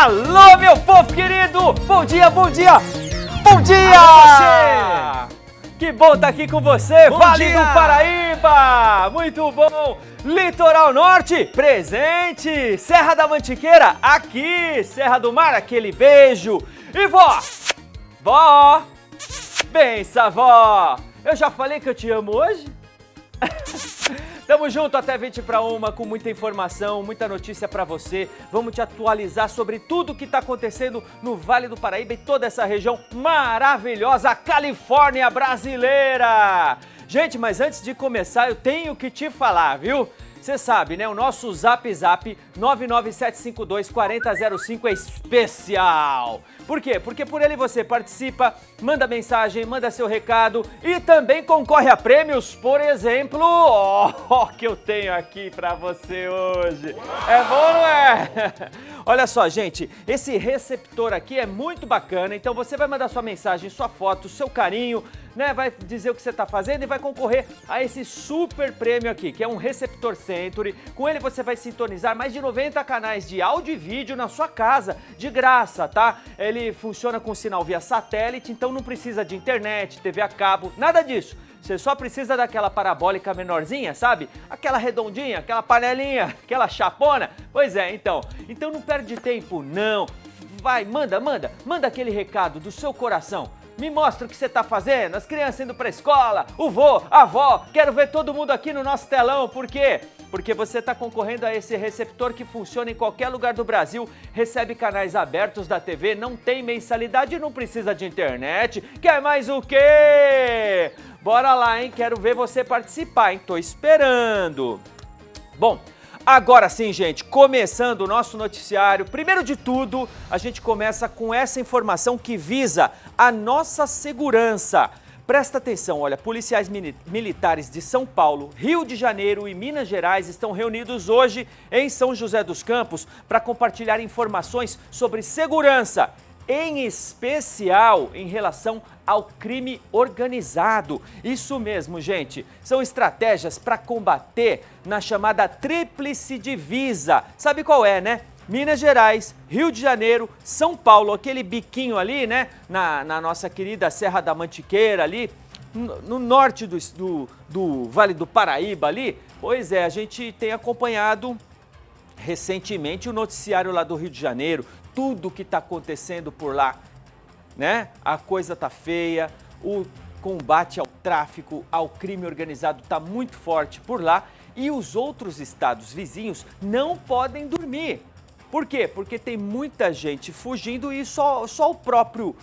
Alô, meu povo querido! Bom dia, bom dia! Bom dia! Alô, você! Que bom estar aqui com você, Bom Vale dia! do Paraíba! Muito bom! Litoral Norte, presente! Serra da Mantiqueira, aqui! Serra do Mar, aquele beijo! E vó! Vó! Benção, vó! Eu já falei que eu te amo hoje? Tamo junto até 20 para 1 com muita informação, muita notícia para você. Vamos te atualizar sobre tudo que tá acontecendo no Vale do Paraíba e toda essa região maravilhosa, Califórnia brasileira. Gente, mas antes de começar, eu tenho que te falar, viu? Você sabe, né? O nosso Zap 997524005 é especial. Por quê? Porque por ele você participa, manda mensagem, manda seu recado e também concorre a prêmios, por exemplo, que eu tenho aqui pra você hoje. É bom, não é? Olha só, gente, esse receptor aqui é muito bacana, então você vai mandar sua mensagem, sua foto, seu carinho, né? Vai dizer o que você tá fazendo e vai concorrer a esse super prêmio aqui, que é um Receptor Century. Com ele você vai sintonizar mais de 90 canais de áudio e vídeo na sua casa, de graça, tá? Ele funciona com sinal via satélite, então não precisa de internet, TV a cabo, nada disso. Você só precisa daquela parabólica menorzinha, sabe? Aquela redondinha, aquela panelinha, aquela chapona. Pois é, então não perde tempo, não. Vai, manda aquele recado do seu coração. Me mostra o que você tá fazendo, as crianças indo pra escola, o vô, a avó, quero ver todo mundo aqui no nosso telão, por quê? Porque você tá concorrendo a esse receptor que funciona em qualquer lugar do Brasil, recebe canais abertos da TV, não tem mensalidade, não precisa de internet, quer mais o quê? Bora lá, hein, quero ver você participar, hein, tô esperando. Bom, agora sim, gente, começando o nosso noticiário, primeiro de tudo, a gente começa com essa informação que visa a nossa segurança. Presta atenção, olha, policiais militares de São Paulo, Rio de Janeiro e Minas Gerais estão reunidos hoje em São José dos Campos para compartilhar informações sobre segurança, em especial em relação ao crime organizado. Isso mesmo, gente. São estratégias para combater na chamada tríplice divisa. Sabe qual é, né? Minas Gerais, Rio de Janeiro, São Paulo, aquele biquinho ali, né? Na nossa querida Serra da Mantiqueira ali, no norte do Vale do Paraíba ali. Pois é, a gente tem acompanhado recentemente o noticiário lá do Rio de Janeiro, tudo que está acontecendo por lá, né? A coisa tá feia, o combate ao tráfico, ao crime organizado tá muito forte por lá e os outros estados vizinhos não podem dormir. Por quê? Porque tem muita gente fugindo e só o próprio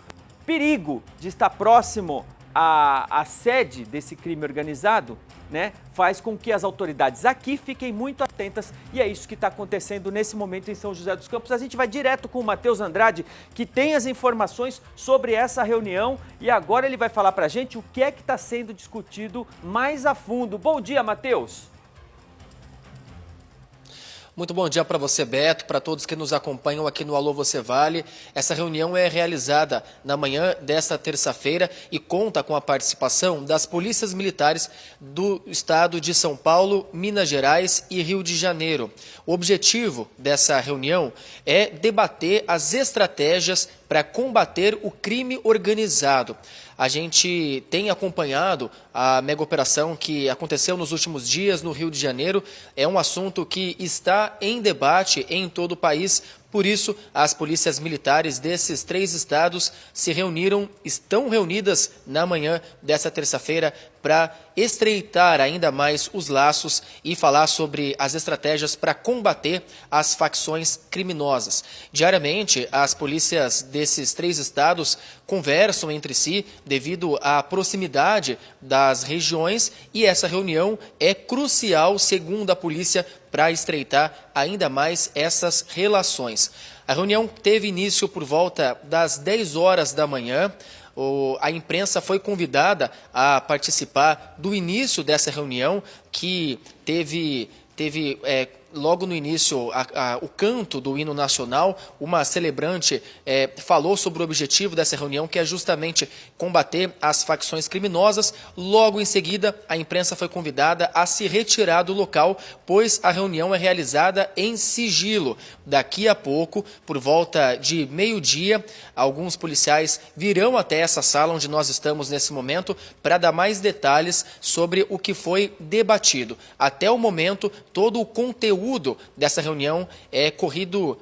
perigo de estar próximo à sede desse crime organizado, né, faz com que as autoridades aqui fiquem muito atentas e é isso que está acontecendo nesse momento em São José dos Campos. A gente vai direto com o Matheus Andrade, que tem as informações sobre essa reunião e agora ele vai falar para a gente o que é que está sendo discutido mais a fundo. Bom dia, Matheus! Muito bom dia para você, Beto, para todos que nos acompanham aqui no Alô Você Vale. Essa reunião é realizada na manhã desta terça-feira e conta com a participação das polícias militares do estado de São Paulo, Minas Gerais e Rio de Janeiro. O objetivo dessa reunião é debater as estratégias para combater o crime organizado. A gente tem acompanhado a mega operação que aconteceu nos últimos dias no Rio de Janeiro. É um assunto que está em debate em todo o país. Por isso, as polícias militares desses 3 estados estão reunidas na manhã dessa terça-feira para estreitar ainda mais os laços e falar sobre as estratégias para combater as facções criminosas. Diariamente, as polícias desses 3 estados conversam entre si devido à proximidade das regiões e essa reunião é crucial, segundo a polícia, para estreitar ainda mais essas relações. A reunião teve início por volta das 10 horas da manhã. A imprensa foi convidada a participar do início dessa reunião, que teve logo no início, o canto do hino nacional, uma celebrante falou sobre o objetivo dessa reunião, que é justamente combater as facções criminosas. Logo em seguida, a imprensa foi convidada a se retirar do local, pois a reunião é realizada em sigilo. Daqui a pouco, por volta de meio-dia, alguns policiais virão até essa sala onde nós estamos nesse momento para dar mais detalhes sobre o que foi debatido. Até o momento, todo o conteúdo dessa reunião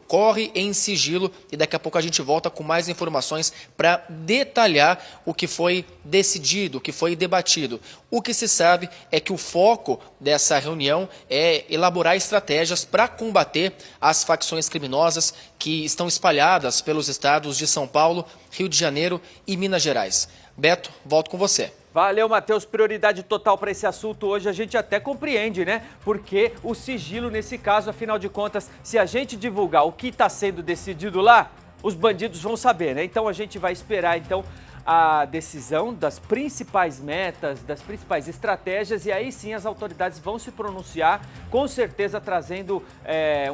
corre em sigilo, e daqui a pouco a gente volta com mais informações para detalhar o que foi decidido, o que foi debatido. O que se sabe é que o foco dessa reunião é elaborar estratégias para combater as facções criminosas que estão espalhadas pelos estados de São Paulo, Rio de Janeiro e Minas Gerais. Beto, volto com você. Valeu, Matheus. Prioridade total para esse assunto hoje. A gente até compreende, né? Porque o sigilo nesse caso, afinal de contas, se a gente divulgar o que está sendo decidido lá, os bandidos vão saber, né? Então a gente vai esperar a decisão das principais metas, das principais estratégias, e aí sim as autoridades vão se pronunciar, com certeza trazendo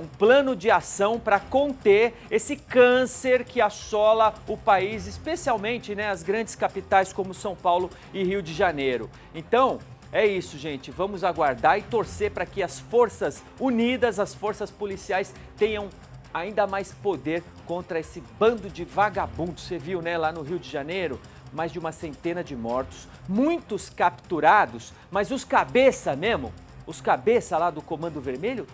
um plano de ação para conter esse câncer que assola o país, especialmente, né, as grandes capitais como São Paulo e Rio de Janeiro. Então, é isso, gente. Vamos aguardar e torcer para que as forças unidas, as forças policiais, tenham ainda mais poder contra esse bando de vagabundos. Você viu, né, lá no Rio de Janeiro, mais de uma centena de mortos, muitos capturados, mas os cabeça mesmo, os cabeça lá do Comando Vermelho,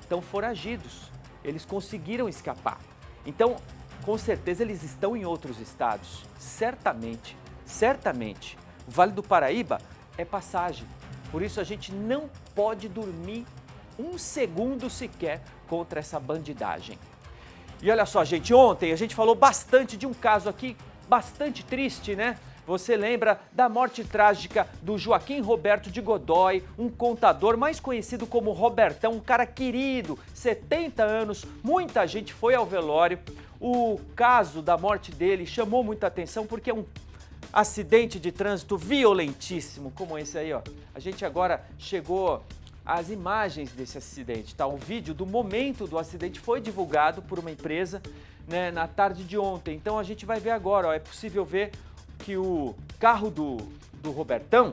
estão foragidos. Eles conseguiram escapar. Então, com certeza eles estão em outros estados. Certamente, certamente. O Vale do Paraíba é passagem. Por isso a gente não pode dormir um segundo sequer contra essa bandidagem. E olha só, gente, ontem a gente falou bastante de um caso aqui, bastante triste, né? Você lembra da morte trágica do Joaquim Roberto de Godoy, um contador mais conhecido como Robertão, um cara querido, 70 anos, muita gente foi ao velório. O caso da morte dele chamou muita atenção porque é um acidente de trânsito violentíssimo, como esse aí, ó. A gente agora chegou às imagens desse acidente, tá? Um vídeo do momento do acidente foi divulgado por uma empresa, né, na tarde de ontem. Então a gente vai ver agora, ó, é possível ver que o carro do Robertão,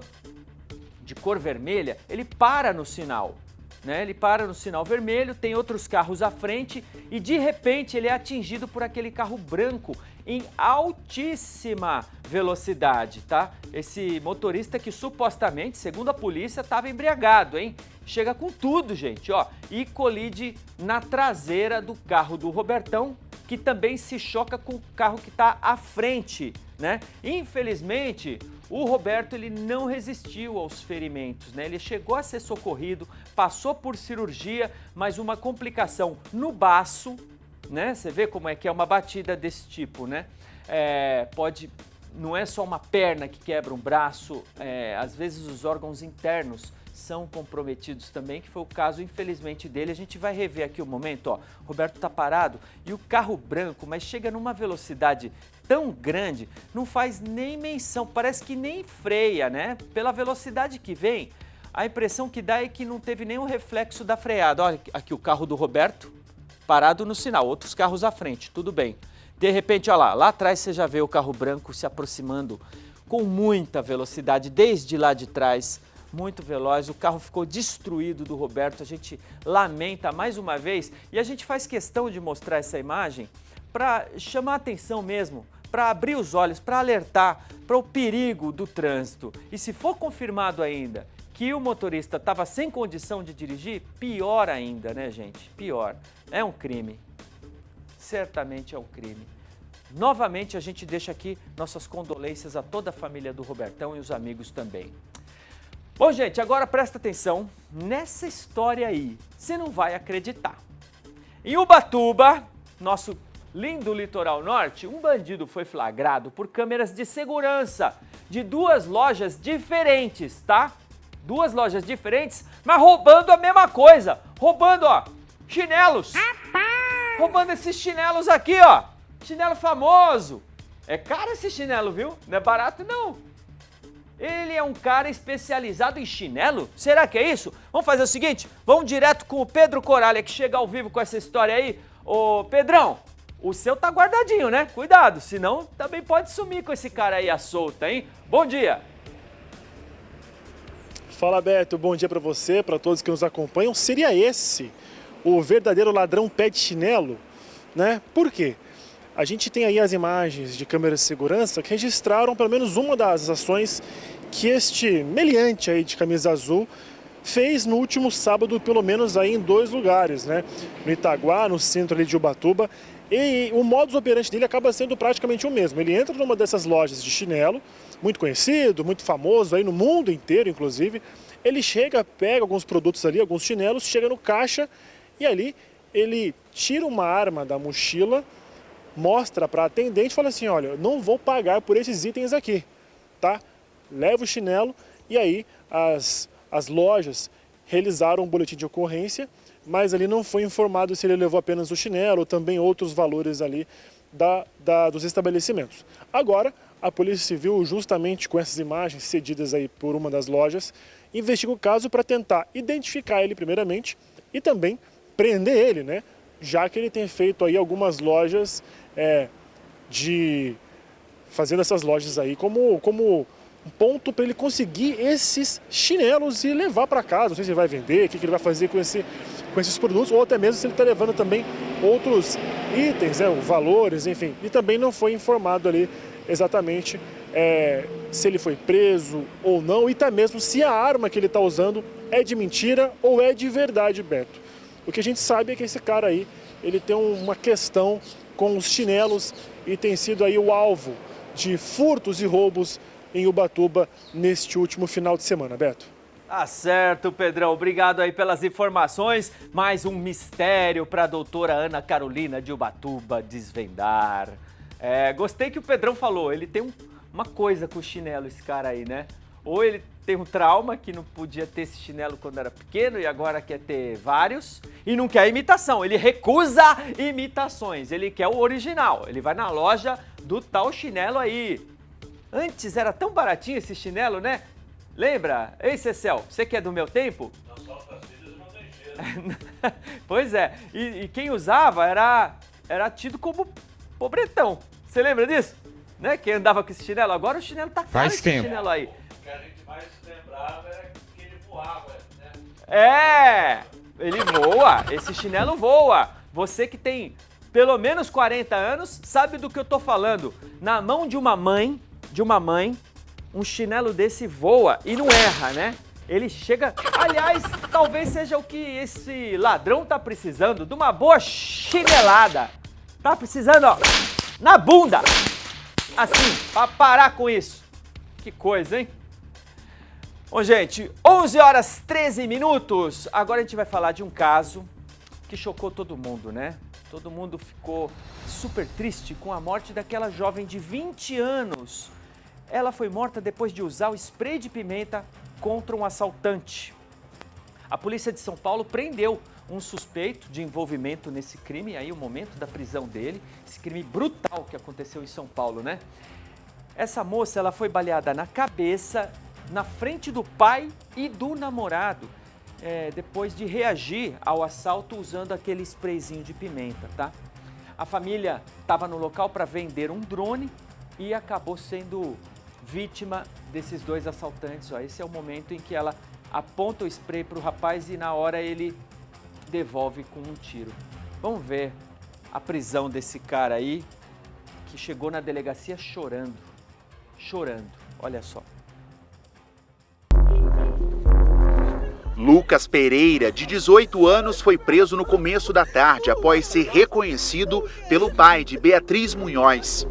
de cor vermelha, ele para no sinal, né? Ele para no sinal vermelho, tem outros carros à frente e de repente ele é atingido por aquele carro branco em altíssima velocidade, tá? Esse motorista que supostamente, segundo a polícia, estava embriagado, hein? Chega com tudo, gente, ó, e colide na traseira do carro do Robertão, que também se choca com o carro que está à frente, né? Infelizmente, o Roberto ele não resistiu aos ferimentos, né? Ele chegou a ser socorrido, passou por cirurgia, mas uma complicação no baço, né? Você vê como é que é uma batida desse tipo, né? Não é só uma perna que quebra um braço, às vezes os órgãos internos são comprometidos também, que foi o caso, infelizmente, dele. A gente vai rever aqui o momento, ó. Roberto tá parado e o carro branco, mas chega numa velocidade tão grande, não faz nem menção, parece que nem freia, né? Pela velocidade que vem, a impressão que dá é que não teve nenhum reflexo da freada. Olha aqui o carro do Roberto, parado no sinal, outros carros à frente, tudo bem. De repente, olha lá atrás você já vê o carro branco se aproximando com muita velocidade, desde lá de trás, muito veloz, o carro ficou destruído do Roberto, a gente lamenta mais uma vez e a gente faz questão de mostrar essa imagem para chamar a atenção mesmo, para abrir os olhos, para alertar para o perigo do trânsito. E se for confirmado ainda que o motorista estava sem condição de dirigir, pior ainda, né, gente? Pior. É um crime. Certamente é um crime. Novamente, a gente deixa aqui nossas condolências a toda a família do Robertão e os amigos também. Bom, gente, agora presta atenção nessa história aí. Você não vai acreditar. Em Ubatuba, nosso lindo litoral norte, um bandido foi flagrado por câmeras de segurança de duas lojas diferentes, tá? Duas lojas diferentes, mas roubando a mesma coisa. Roubando, ó, chinelos. Roubando esses chinelos aqui, ó. Chinelo famoso. É caro esse chinelo, viu? Não é barato, não. Ele é um cara especializado em chinelo? Será que é isso? Vamos fazer o seguinte, vamos direto com o Pedro Coralha, que chega ao vivo com essa história aí. Ô, Pedrão, o seu tá guardadinho, né? Cuidado, senão também pode sumir com esse cara aí à solta, hein? Bom dia! Fala, Beto, bom dia para você, para todos que nos acompanham. Seria esse o verdadeiro ladrão pé de chinelo, né? Por quê? A gente tem aí as imagens de câmeras de segurança que registraram pelo menos uma das ações que este meliante aí de camisa azul fez no último sábado, pelo menos aí em 2 lugares, né? No Itaguá, no centro ali de Ubatuba. E o modus operandi dele acaba sendo praticamente o mesmo. Ele entra numa dessas lojas de chinelo, muito conhecido, muito famoso aí no mundo inteiro, inclusive. Ele chega, pega alguns produtos ali, alguns chinelos, chega no caixa e ali ele tira uma arma da mochila, mostra para a atendente e fala assim, olha, eu não vou pagar por esses itens aqui, tá? Leva o chinelo e aí as lojas realizaram um boletim de ocorrência, mas ali não foi informado se ele levou apenas o chinelo ou também outros valores ali dos estabelecimentos. Agora, a Polícia Civil, justamente com essas imagens cedidas aí por uma das lojas, investiga o caso para tentar identificar ele primeiramente e também prender ele, né? Já que ele tem feito aí algumas lojas fazendo essas lojas aí como um ponto para ele conseguir esses chinelos e levar para casa. Não sei se ele vai vender, o que ele vai fazer com esses produtos, ou até mesmo se ele está levando também outros itens, valores, enfim. E também não foi informado ali exatamente se ele foi preso ou não, e até mesmo se a arma que ele está usando é de mentira ou é de verdade, Beto. O que a gente sabe é que esse cara aí, ele tem uma questão com os chinelos e tem sido aí o alvo de furtos e roubos em Ubatuba neste último final de semana, Beto. Tá certo, Pedrão. Obrigado aí pelas informações. Mais um mistério para a doutora Ana Carolina de Ubatuba desvendar. Gostei que o Pedrão falou. Ele tem uma coisa com o chinelo, esse cara aí, né? Ou ele tem um trauma que não podia ter esse chinelo quando era pequeno e agora quer ter vários. E não quer imitação. Ele recusa imitações. Ele quer o original. Ele vai na loja do tal chinelo aí. Antes era tão baratinho esse chinelo, né? Lembra? Ei, Cecel, você que é do meu tempo? Não só para as filhas, não tem jeito. Pois é, e quem usava era tido como pobretão. Você lembra disso? Né? Quem andava com esse chinelo? Agora o chinelo tá caro, esse chinelo aí. O que a gente mais lembrava era que ele voava, né? Ele voa, esse chinelo voa. Você que tem pelo menos 40 anos sabe do que eu tô falando. Na mão de uma mãe, um chinelo desse voa e não erra, né? Ele chega... Aliás, talvez seja o que esse ladrão tá precisando, de uma boa chinelada. Tá precisando, ó, na bunda. Assim, pra parar com isso. Que coisa, hein? Bom, gente, 11 horas 13 minutos. Agora a gente vai falar de um caso que chocou todo mundo, né? Todo mundo ficou super triste com a morte daquela jovem de 20 anos. Ela foi morta depois de usar o spray de pimenta contra um assaltante. A polícia de São Paulo prendeu um suspeito de envolvimento nesse crime, aí o momento da prisão dele, esse crime brutal que aconteceu em São Paulo, né? Essa moça, ela foi baleada na cabeça, na frente do pai e do namorado, depois de reagir ao assalto usando aquele sprayzinho de pimenta, tá? A família estava no local para vender um drone e acabou sendo vítima desses 2 assaltantes. Ó, esse é o momento em que ela aponta o spray para o rapaz e na hora ele devolve com um tiro. Vamos ver a prisão desse cara aí que chegou na delegacia chorando. Olha só. Lucas Pereira, de 18 anos, foi preso no começo da tarde após ser reconhecido pelo pai de Beatriz Munhoz.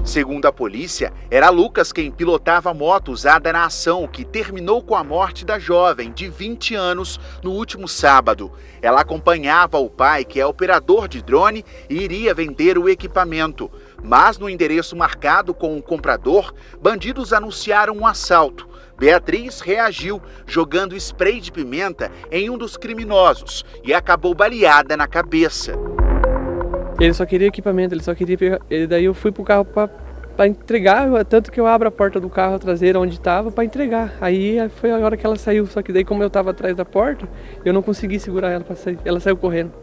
Segundo a polícia, era Lucas quem pilotava a moto usada na ação que terminou com a morte da jovem de 20 anos no último sábado. Ela acompanhava o pai, que é operador de drone, e iria vender o equipamento. Mas no endereço marcado com o comprador, bandidos anunciaram um assalto. Beatriz reagiu, jogando spray de pimenta em um dos criminosos e acabou baleada na cabeça. Ele só queria equipamento, ele só queria pegar. Daí eu fui pro carro pra para entregar, tanto que eu abro a porta do carro traseira onde estava para entregar. Aí foi a hora que ela saiu, só que daí como eu estava atrás da porta, eu não consegui segurar ela para sair. Ela saiu correndo.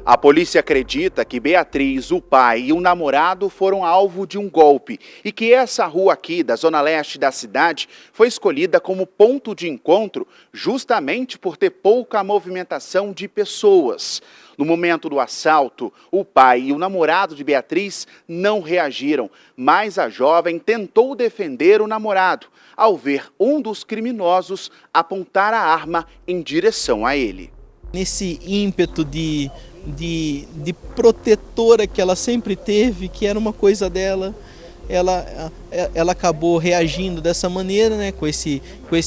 A polícia acredita que Beatriz, o pai e o namorado foram alvo de um golpe e que essa rua aqui da zona leste da cidade foi escolhida como ponto de encontro justamente por ter pouca movimentação de pessoas. No momento do assalto, o pai e o namorado de Beatriz não reagiram, mas a jovem tentou defender o namorado ao ver um dos criminosos apontar a arma em direção a ele. Nesse ímpeto de protetora que ela sempre teve, que era uma coisa dela, ela acabou reagindo dessa maneira, né, com esse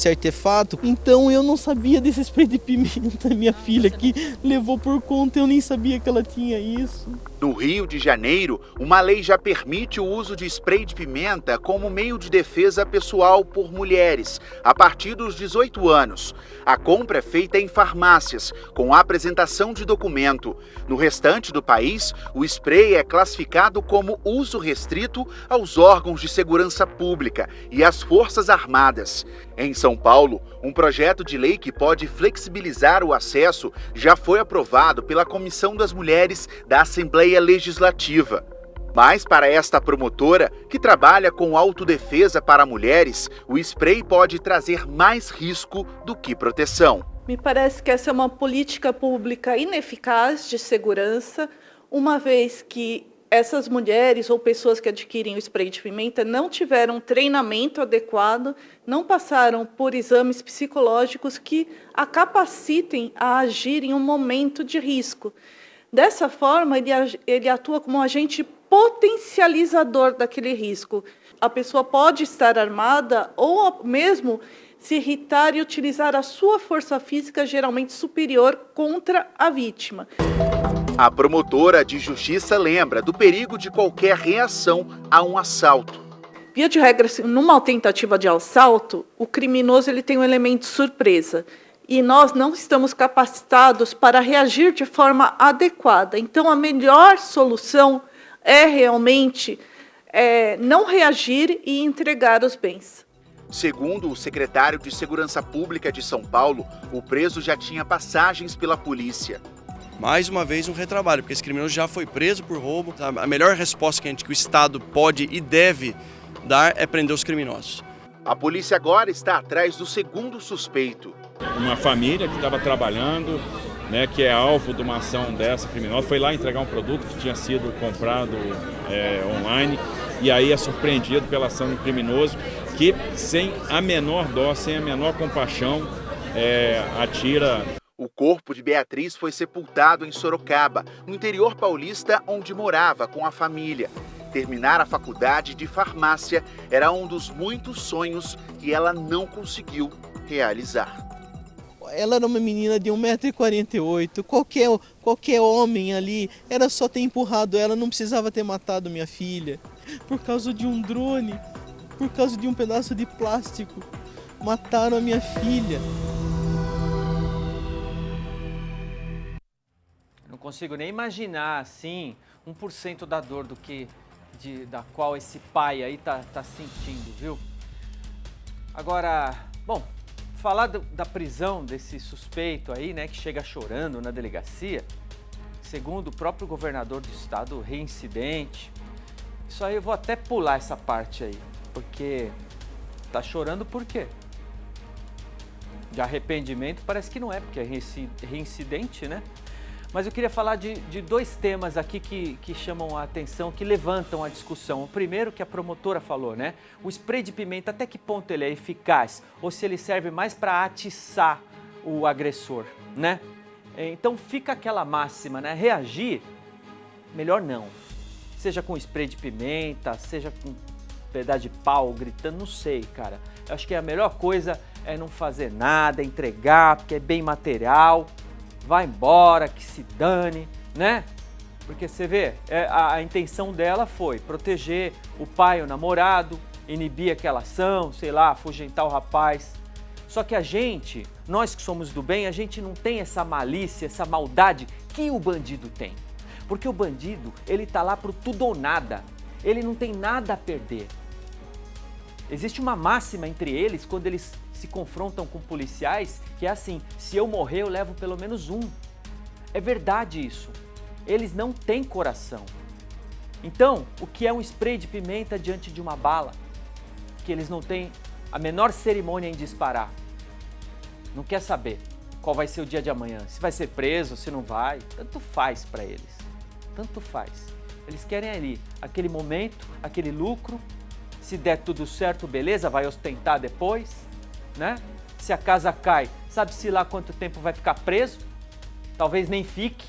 artefato. Então eu não sabia desse spray de pimenta, minha filha que levou por conta, eu nem sabia que ela tinha isso. No Rio de Janeiro, uma lei já permite o uso de spray de pimenta como meio de defesa pessoal por mulheres, a partir dos 18 anos. A compra é feita em farmácias, com a apresentação de documento. No restante do país, o spray é classificado como uso restrito aos órgãos de segurança pública e às Forças Armadas. Em São Paulo, um projeto de lei que pode flexibilizar o acesso já foi aprovado pela Comissão das Mulheres da Assembleia Legislativa. Mas para esta promotora, que trabalha com autodefesa para mulheres, o spray pode trazer mais risco do que proteção. Me parece que essa é uma política pública ineficaz de segurança, uma vez que essas mulheres ou pessoas que adquirem o spray de pimenta não tiveram treinamento adequado, não passaram por exames psicológicos que a capacitem a agir em um momento de risco. Dessa forma, ele atua como um agente potencializador daquele risco. A pessoa pode estar armada ou mesmo se irritar e utilizar a sua força física, geralmente superior, contra a vítima. A promotora de justiça lembra do perigo de qualquer reação a um assalto. Via de regra, numa tentativa de assalto, o criminoso tem um elemento surpresa. E nós não estamos capacitados para reagir de forma adequada. Então, a melhor solução é realmente não reagir e entregar os bens. Segundo o secretário de Segurança Pública de São Paulo, o preso já tinha passagens pela polícia. Mais uma vez um retrabalho, porque esse criminoso já foi preso por roubo. A melhor resposta que o Estado pode e deve dar é prender os criminosos. A polícia agora está atrás do segundo suspeito. Uma família que estava trabalhando, né, que é alvo de uma ação dessa criminosa, foi lá entregar um produto que tinha sido comprado online e aí é surpreendido pela ação do criminoso que, sem a menor dó, sem a menor compaixão, atira. O corpo de Beatriz foi sepultado em Sorocaba, no interior paulista, onde morava com a família. Terminar a faculdade de farmácia era um dos muitos sonhos que ela não conseguiu realizar. Ela era uma menina de 1,48 m, qualquer homem ali, era só ter empurrado ela, não precisava ter matado minha filha. Por causa de um drone, por causa de um pedaço de plástico, mataram a minha filha. Não consigo nem imaginar, assim, 1% da dor da qual esse pai aí tá sentindo, viu? Agora, bom, falar da prisão desse suspeito aí, né, que chega chorando na delegacia, segundo o próprio governador do estado, reincidente. Isso aí eu vou até pular essa parte aí, porque tá chorando por quê? De arrependimento parece que não é, porque é reincidente, né? Mas eu queria falar de dois temas aqui que chamam a atenção, que levantam a discussão. O primeiro que a promotora falou, né? O spray de pimenta, até que ponto ele é eficaz? Ou se ele serve mais para atiçar o agressor, né? Então fica aquela máxima, né? Reagir, melhor não. Seja com spray de pimenta, seja com pedaço de pau, gritando, não sei, cara. Eu acho que a melhor coisa é não fazer nada, entregar, porque é bem material. Vai embora, que se dane, né? Porque você vê, a intenção dela foi proteger o pai, o namorado, inibir aquela ação, sei lá, afugentar o rapaz. Só que a gente, nós que somos do bem, a gente não tem essa malícia, essa maldade que o bandido tem. Porque o bandido, ele tá lá pro tudo ou nada. ele não tem nada a perder. Existe uma máxima entre eles quando eles se confrontam com policiais, que é assim, se eu morrer eu levo pelo menos um. É verdade isso. Eles não têm coração. Então, o que é um spray de pimenta diante de uma bala? Que eles não têm a menor cerimônia em disparar. Não quer saber qual vai ser o dia de amanhã, se vai ser preso, se não vai. Tanto faz para eles. Tanto faz. Eles querem ali aquele momento, aquele lucro. Se der tudo certo, beleza, vai ostentar depois, né? Se a casa cai, sabe-se lá quanto tempo vai ficar preso? Talvez nem fique.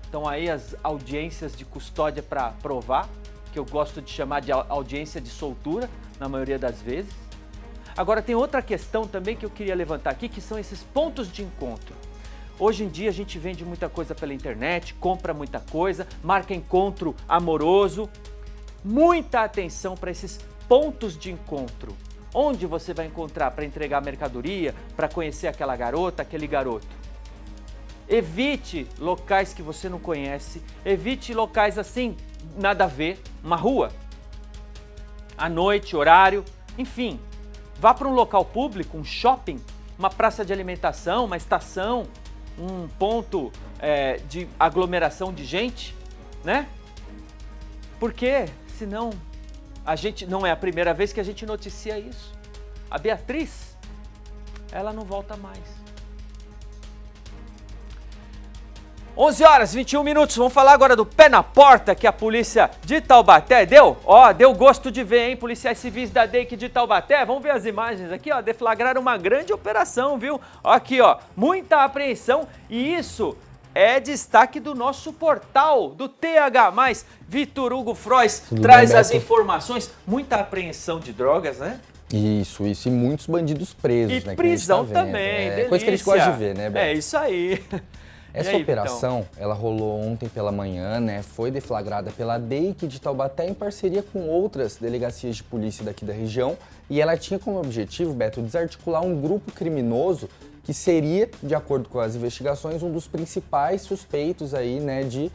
Então aí as audiências de custódia para provar, que eu gosto de chamar de audiência de soltura, na maioria das vezes. Agora tem outra questão também que eu queria levantar aqui, que são esses pontos de encontro. Hoje em dia a gente vende muita coisa pela internet, compra muita coisa, marca encontro amoroso. Muita atenção para esses pontos de encontro. Onde você vai encontrar para entregar mercadoria, para conhecer aquela garota, aquele garoto. Evite locais que você não conhece, evite locais assim, nada a ver, uma rua, à noite, horário, enfim. Vá para um local público, um shopping, uma praça de alimentação, uma estação, um ponto de aglomeração de gente, né? Porque senão a gente não é a primeira vez que a gente noticia isso. A Beatriz, ela não volta mais. 11h21, vamos falar agora do pé na porta que a polícia de Taubaté deu. Deu gosto de ver, hein? Policiais civis da DEIC de Taubaté, vamos ver as imagens aqui, deflagraram uma grande operação, viu? Aqui, muita apreensão e isso é destaque do nosso portal, do TH+. Vitor Hugo Frois traz as informações, muita apreensão de drogas, né? Isso, e muitos bandidos presos, né? E prisão também, delícia. Coisa que a gente gosta de ver, né, Beto? É isso aí. Essa operação, ela rolou ontem pela manhã, né? Foi deflagrada pela DEIC de Taubaté em parceria com outras delegacias de polícia daqui da região e ela tinha como objetivo, Beto, desarticular um grupo criminoso que seria, de acordo com as investigações, um dos principais suspeitos aí, né, de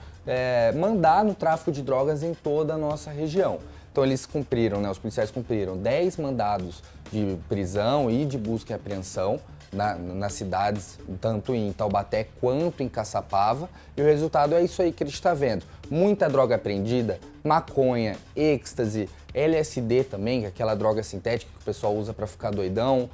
mandar no tráfico de drogas em toda a nossa região. Então eles cumpriram, né, os policiais cumpriram 10 mandados de prisão e de busca e apreensão nas cidades, tanto em Taubaté quanto em Caçapava, e o resultado é isso aí que a gente está vendo. Muita droga apreendida, maconha, êxtase, LSD também, que é aquela droga sintética que o pessoal usa para ficar doidão.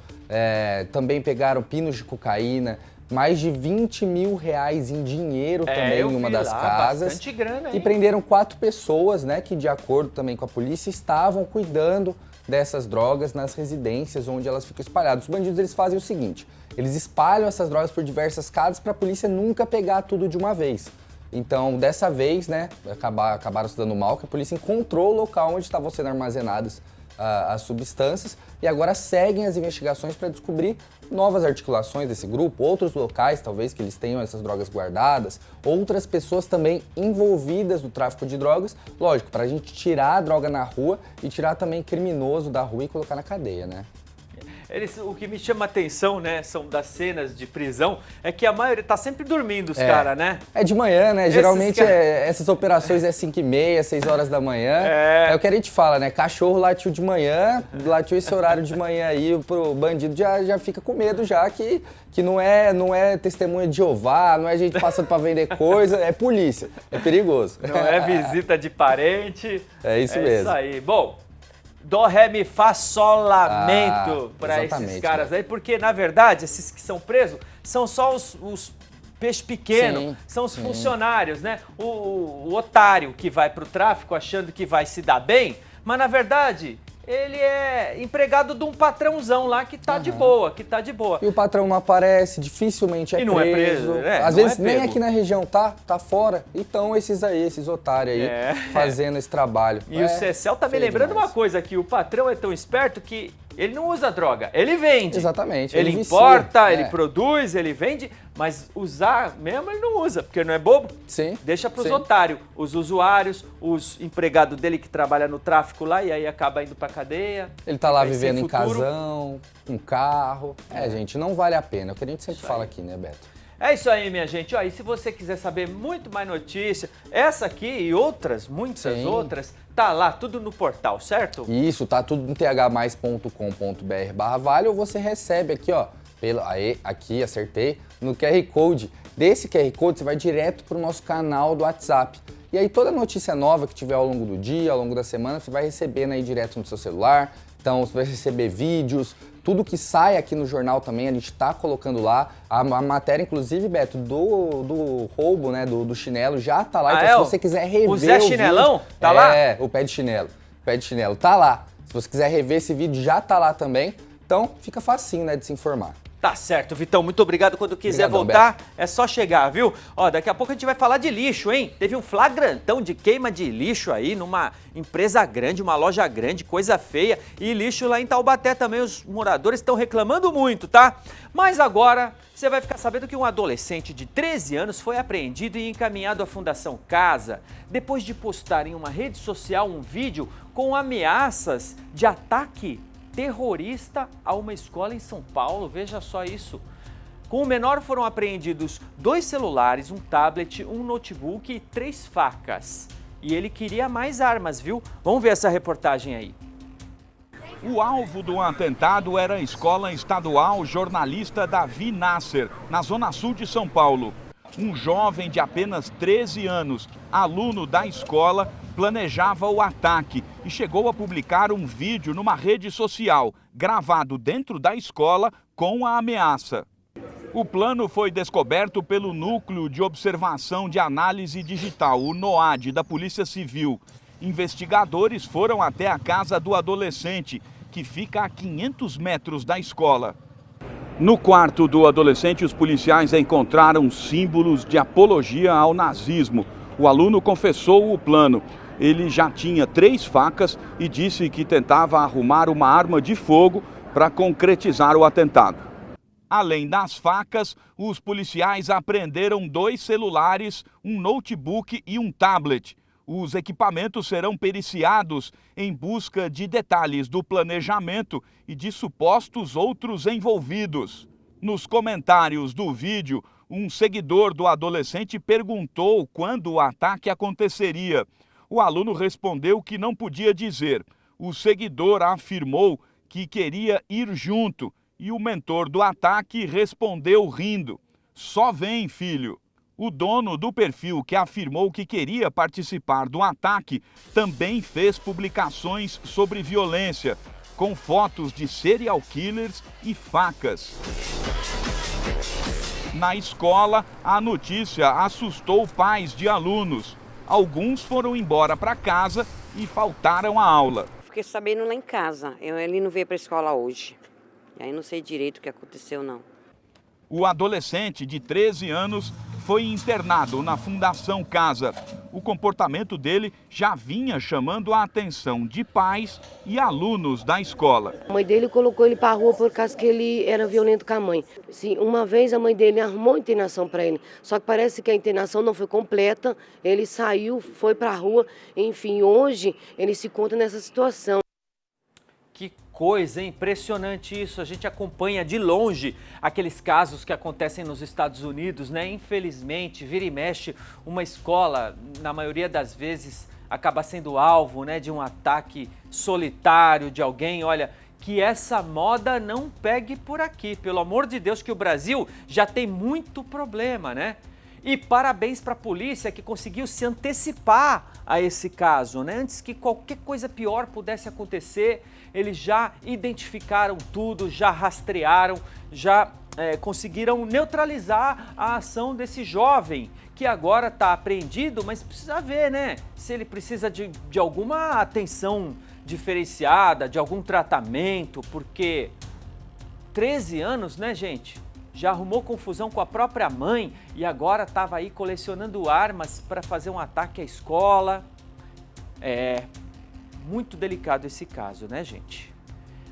Também pegaram pinos de cocaína, mais de 20 mil reais em dinheiro também em uma das casas. Bastante grana, hein? E prenderam 4 pessoas, né, que de acordo também com a polícia estavam cuidando dessas drogas nas residências onde elas ficam espalhadas. Os bandidos, eles fazem o seguinte, eles espalham essas drogas por diversas casas para a polícia nunca pegar tudo de uma vez. Então, dessa vez, né, acabaram se dando mal, que a polícia encontrou o local onde estavam sendo armazenadas as substâncias e agora seguem as investigações para descobrir novas articulações desse grupo, outros locais, talvez, que eles tenham essas drogas guardadas, outras pessoas também envolvidas no tráfico de drogas, lógico, para a gente tirar a droga na rua e tirar também criminoso da rua e colocar na cadeia, né? O que me chama a atenção, né, são das cenas de prisão, é que a maioria tá sempre dormindo, os caras, né? É de manhã, né? Geralmente essas operações é 5h30, 6 horas da manhã. É o que a gente fala, né? Cachorro latiu de manhã, latiu esse horário de manhã aí, pro bandido já fica com medo já, que não é testemunha de Jeová, não é gente passando pra vender coisa, é polícia, é perigoso. Não é visita de parente. É isso mesmo. É isso aí. Bom, Dó, Ré, Mi, Fá, Sol, Lamento para esses caras aí, porque na verdade esses que são presos são só os peixe pequeno, são os funcionários, né? O otário que vai pro tráfico achando que vai se dar bem, mas na verdade ele é empregado de um patrãozão lá que tá de boa, E o patrão não aparece, dificilmente é preso. Não é preso, Às vezes nem aqui na região tá fora. Então esses otários aí, fazendo esse trabalho. E o Cecel tá me lembrando uma coisa, que o patrão é tão esperto que ele não usa droga, ele vende. Exatamente. Ele importa, ele produz, ele vende, mas usar mesmo ele não usa, porque não é bobo. Sim. Deixa pros otários, os usuários, os empregados dele que trabalham no tráfico lá e aí acaba indo pra cadeia. Ele tá lá vivendo em casão, um carro. Gente, não vale a pena. É o que a gente sempre fala aqui, né, Beto? É isso aí, minha gente. Ó, e se você quiser saber muito mais notícia, essa aqui e outras, muitas outras, tá lá tudo no portal, certo? Isso, tá tudo no thmais.com.br/vale ou você recebe aqui, ó, aqui, acertei, no QR Code. Desse QR Code você vai direto pro nosso canal do WhatsApp. E aí toda notícia nova que tiver ao longo do dia, ao longo da semana, você vai recebendo aí direto no seu celular. Então você vai receber vídeos, tudo que sai aqui no jornal também, a gente tá colocando lá. A matéria, inclusive, Beto, do roubo, né, do chinelo, já tá lá. Então se você quiser rever o Zé Chinelão, vídeo, tá lá? É, o pé de chinelo. O pé de chinelo tá lá. Se você quiser rever esse vídeo, já tá lá também. Então fica facinho, né, de se informar. Tá certo, Vitão. Muito obrigado. Quando quiser voltar, é só chegar, viu? Ó, daqui a pouco a gente vai falar de lixo, hein? Teve um flagrantão de queima de lixo aí numa empresa grande, uma loja grande, coisa feia. E lixo lá em Taubaté também, os moradores estão reclamando muito, tá? Mas agora você vai ficar sabendo que um adolescente de 13 anos foi apreendido e encaminhado à Fundação Casa depois de postar em uma rede social um vídeo com ameaças de ataque terrorista a uma escola em São Paulo, veja só isso. Com o menor foram apreendidos 2 celulares, um tablet, um notebook e 3 facas. E ele queria mais armas, viu? Vamos ver essa reportagem aí. O alvo do atentado era a Escola Estadual Jornalista Davi Nasser, na zona sul de São Paulo. Um jovem de apenas 13 anos, aluno da escola, planejava o ataque e chegou a publicar um vídeo numa rede social, gravado dentro da escola com a ameaça. O plano foi descoberto pelo Núcleo de Observação de Análise Digital, o NOAD, da Polícia Civil. Investigadores foram até a casa do adolescente, que fica a 500 metros da escola. No quarto do adolescente, os policiais encontraram símbolos de apologia ao nazismo. O aluno confessou o plano. Ele já tinha 3 facas e disse que tentava arrumar uma arma de fogo para concretizar o atentado. Além das facas, os policiais apreenderam 2 celulares, um notebook e um tablet. Os equipamentos serão periciados em busca de detalhes do planejamento e de supostos outros envolvidos. Nos comentários do vídeo, um seguidor do adolescente perguntou quando o ataque aconteceria. O aluno respondeu que não podia dizer. O seguidor afirmou que queria ir junto e o mentor do ataque respondeu rindo: "Só vem, filho." O dono do perfil, que afirmou que queria participar do ataque, também fez publicações sobre violência, com fotos de serial killers e facas. Na escola, a notícia assustou pais de alunos. Alguns foram embora para casa e faltaram à aula. Fiquei sabendo lá em casa. Ele não veio para a escola hoje. E aí não sei direito o que aconteceu, não. O adolescente de 13 anos foi internado na Fundação Casa. O comportamento dele já vinha chamando a atenção de pais e alunos da escola. A mãe dele colocou ele para a rua por causa que ele era violento com a mãe. Sim, uma vez a mãe dele arrumou internação para ele, só que parece que a internação não foi completa. Ele saiu, foi para a rua, enfim, hoje ele se encontra nessa situação. Que coisa, hein? Impressionante isso. A gente acompanha de longe aqueles casos que acontecem nos Estados Unidos, né? Infelizmente, vira e mexe, uma escola, na maioria das vezes, acaba sendo alvo, né, de um ataque solitário de alguém. Olha, que essa moda não pegue por aqui. Pelo amor de Deus, que o Brasil já tem muito problema, né? E parabéns para a polícia que conseguiu se antecipar a esse caso, né? Antes que qualquer coisa pior pudesse acontecer, eles já identificaram tudo, já rastrearam, já conseguiram neutralizar a ação desse jovem, que agora está apreendido, mas precisa ver, né? Se ele precisa de alguma atenção diferenciada, de algum tratamento, porque 13 anos, né, gente? Já arrumou confusão com a própria mãe e agora estava aí colecionando armas para fazer um ataque à escola. É muito delicado esse caso, né, gente?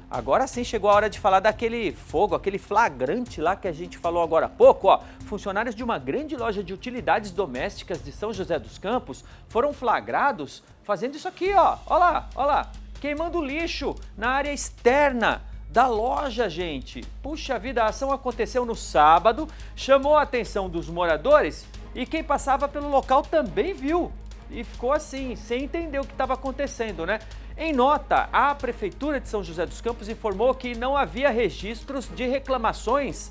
Agora sim chegou a hora de falar daquele fogo, aquele flagrante lá que a gente falou agora há pouco, ó. Funcionários de uma grande loja de utilidades domésticas de São José dos Campos foram flagrados fazendo isso aqui, ó. Ó lá, queimando lixo na área externa da loja, gente. Puxa vida, a ação aconteceu no sábado, chamou a atenção dos moradores e quem passava pelo local também viu. E ficou assim, sem entender o que estava acontecendo, né? Em nota, a Prefeitura de São José dos Campos informou que não havia registros de reclamações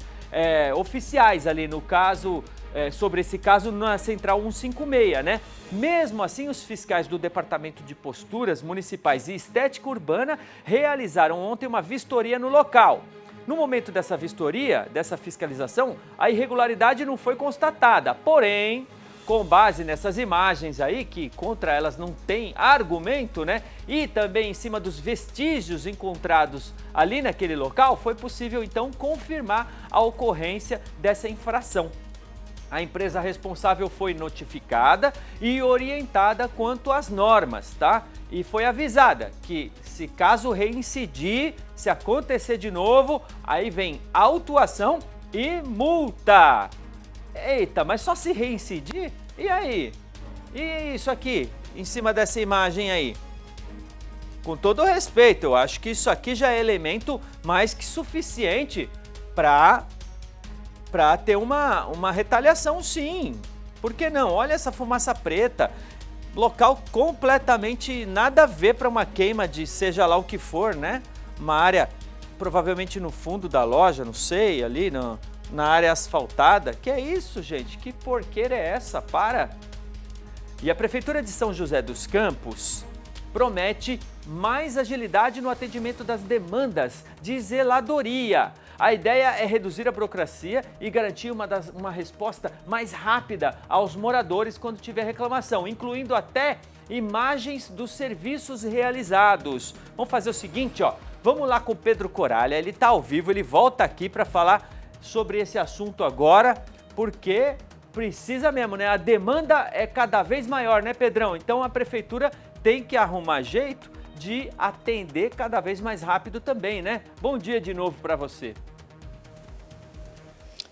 oficiais ali no caso, sobre esse caso na Central 156, né? Mesmo assim, os fiscais do Departamento de Posturas Municipais e Estética Urbana realizaram ontem uma vistoria no local. No momento dessa vistoria, dessa fiscalização, a irregularidade não foi constatada, porém, com base nessas imagens aí, que contra elas não tem argumento, né? E também em cima dos vestígios encontrados ali naquele local, foi possível então confirmar a ocorrência dessa infração. A empresa responsável foi notificada e orientada quanto às normas, tá? E foi avisada que se caso reincidir, se acontecer de novo, aí vem autuação e multa. Eita, mas só se reincidir? E aí? E isso aqui, em cima dessa imagem aí? Com todo respeito, eu acho que isso aqui já é elemento mais que suficiente para ter uma retaliação, sim. Por que não? Olha essa fumaça preta. Local completamente nada a ver para uma queima de seja lá o que for, né? Uma área provavelmente no fundo da loja, não sei, ali na área asfaltada. Que é isso, gente? Que porqueira é essa? Para! E a Prefeitura de São José dos Campos promete mais agilidade no atendimento das demandas de zeladoria. A ideia é reduzir a burocracia e garantir uma resposta mais rápida aos moradores quando tiver reclamação, incluindo até imagens dos serviços realizados. Vamos fazer o seguinte, ó. Vamos lá com o Pedro Coralha, ele está ao vivo, ele volta aqui para falar sobre esse assunto agora, porque precisa mesmo, né? A demanda é cada vez maior, né, Pedrão? Então a Prefeitura tem que arrumar jeito de atender cada vez mais rápido também, né? Bom dia de novo para você.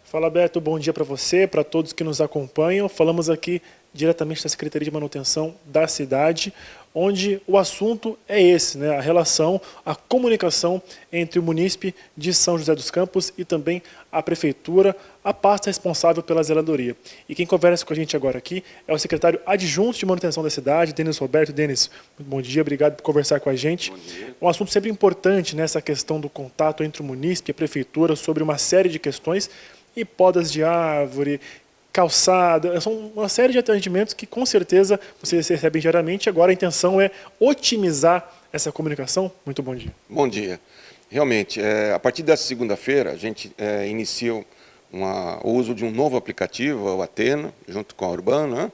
Fala, Beto, bom dia para você, para todos que nos acompanham. Falamos aqui diretamente da Secretaria de Manutenção da cidade, onde o assunto é esse, né? A relação, a comunicação entre o munícipe de São José dos Campos e também a Prefeitura, a pasta responsável pela zeladoria. E quem conversa com a gente agora aqui é o secretário adjunto de manutenção da cidade, Denis Roberto. Denis, muito bom dia, obrigado por conversar com a gente. Bom dia. Um assunto sempre importante nessa questão do contato entre o munícipe e a Prefeitura sobre uma série de questões, e podas de árvore, calçada, são uma série de atendimentos que com certeza vocês recebem diariamente. Agora a intenção é otimizar essa comunicação. Muito bom dia. Bom dia. Realmente, a partir dessa segunda-feira, a gente iniciou o uso de um novo aplicativo, o Atena, junto com a Urbana,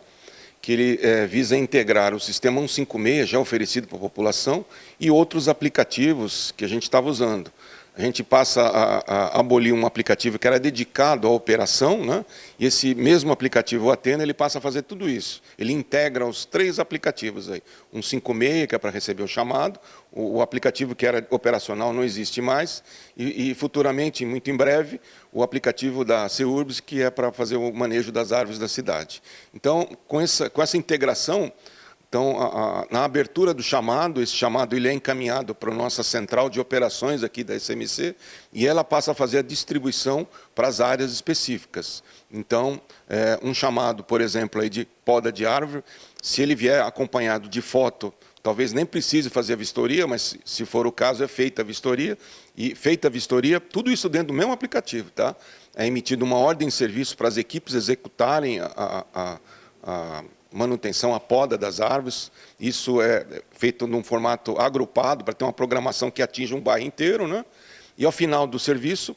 que ele visa integrar o sistema 156, já oferecido para a população, e outros aplicativos que a gente estava usando. A gente passa a abolir um aplicativo que era dedicado à operação, né? E esse mesmo aplicativo, o Atena, ele passa a fazer tudo isso. Ele integra os 3 aplicativos aí. 156, que é para receber o chamado, o aplicativo que era operacional não existe mais, e futuramente, muito em breve, o aplicativo da CEURBS, que é para fazer o manejo das árvores da cidade. Então, com essa integração, então, na abertura do chamado, esse chamado ele é encaminhado para a nossa central de operações aqui da SMC e ela passa a fazer a distribuição para as áreas específicas. Então, um chamado, por exemplo, aí de poda de árvore, se ele vier acompanhado de foto, talvez nem precise fazer a vistoria, mas se for o caso, é feita a vistoria. E feita a vistoria, tudo isso dentro do mesmo aplicativo, tá? É emitida uma ordem de serviço para as equipes executarem a manutenção, a poda das árvores. Isso é feito num formato agrupado, para ter uma programação que atinja um bairro inteiro, né? E ao final do serviço,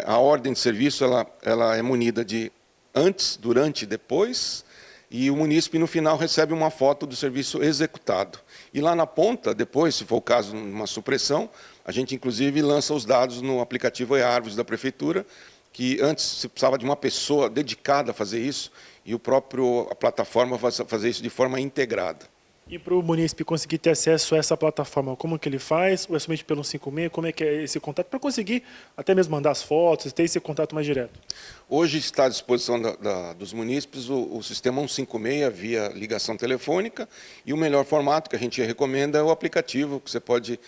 a ordem de serviço ela é munida de antes, durante e depois, e o munícipe no final recebe uma foto do serviço executado. E lá na ponta, depois, se for o caso de uma supressão, a gente inclusive lança os dados no aplicativo e-árvores da Prefeitura, que antes se precisava de uma pessoa dedicada a fazer isso, e a plataforma vai fazer isso de forma integrada. E para o munícipe conseguir ter acesso a essa plataforma, como que ele faz? Ou é somente pelo 156? Como é que é esse contato? Para conseguir até mesmo mandar as fotos, ter esse contato mais direto. Hoje está à disposição dos munícipes o sistema 156 via ligação telefônica, e o melhor formato que a gente recomenda é o aplicativo, que você pode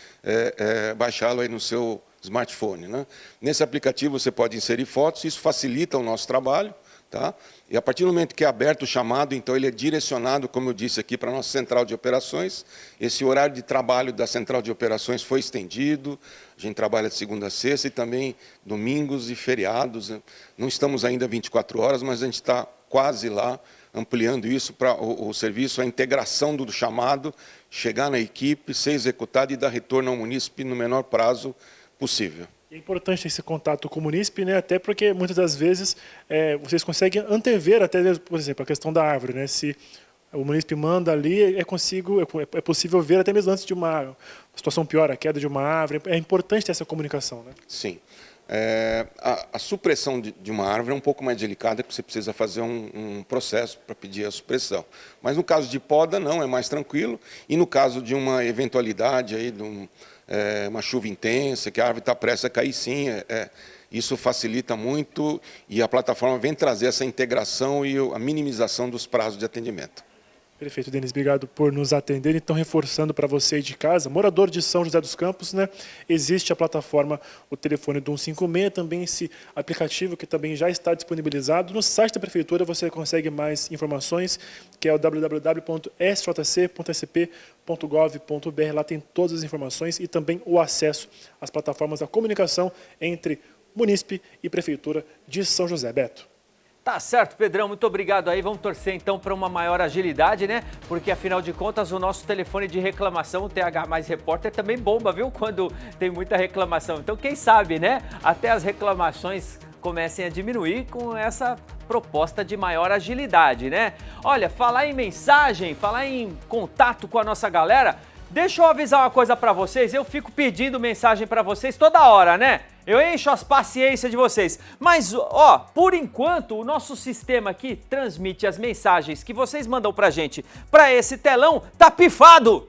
baixá-lo aí no seu smartphone, né? Nesse aplicativo você pode inserir fotos, isso facilita o nosso trabalho, tá? E a partir do momento que é aberto o chamado, então ele é direcionado, como eu disse aqui, para a nossa central de operações. Esse horário de trabalho da central de operações foi estendido, a gente trabalha de segunda a sexta e também domingos e feriados. Não estamos ainda 24 horas, mas a gente está quase lá, ampliando isso para o serviço, a integração do chamado, chegar na equipe, ser executado e dar retorno ao munícipe no menor prazo possível. É importante esse contato com o munícipe, né? Até porque muitas das vezes vocês conseguem antever, até mesmo, por exemplo, a questão da árvore, né? Se o munícipe manda ali, é possível ver até mesmo antes de uma situação pior, a queda de uma árvore. É importante ter essa comunicação, né? Sim. A supressão de uma árvore é um pouco mais delicada, porque você precisa fazer um processo para pedir a supressão. Mas no caso de poda, não, é mais tranquilo. E no caso de uma eventualidade, aí, de uma chuva intensa, que a árvore está prestes a cair, sim, isso facilita muito e a plataforma vem trazer essa integração e a minimização dos prazos de atendimento. Perfeito, Denis, obrigado por nos atender. Então, reforçando para você aí de casa, morador de São José dos Campos, né? Existe a plataforma, o telefone do 156, também esse aplicativo que também já está disponibilizado. No site da Prefeitura você consegue mais informações, que é o www.sjc.sp.gov.br. Lá tem todas as informações e também o acesso às plataformas da comunicação entre munícipe e Prefeitura de São José. Beto. Tá certo, Pedrão, muito obrigado aí. Vamos torcer então para uma maior agilidade, né? Porque afinal de contas o nosso telefone de reclamação, o TH Mais Repórter, também bomba, viu? Quando tem muita reclamação. Então quem sabe, né? Até as reclamações comecem a diminuir com essa proposta de maior agilidade, né? Olha, falar em mensagem, falar em contato com a nossa galera, deixa eu avisar uma coisa para vocês. Eu fico pedindo mensagem para vocês toda hora, né? Eu encho as paciências de vocês, mas, ó, por enquanto, o nosso sistema aqui transmite as mensagens que vocês mandam pra gente pra esse telão, tá pifado!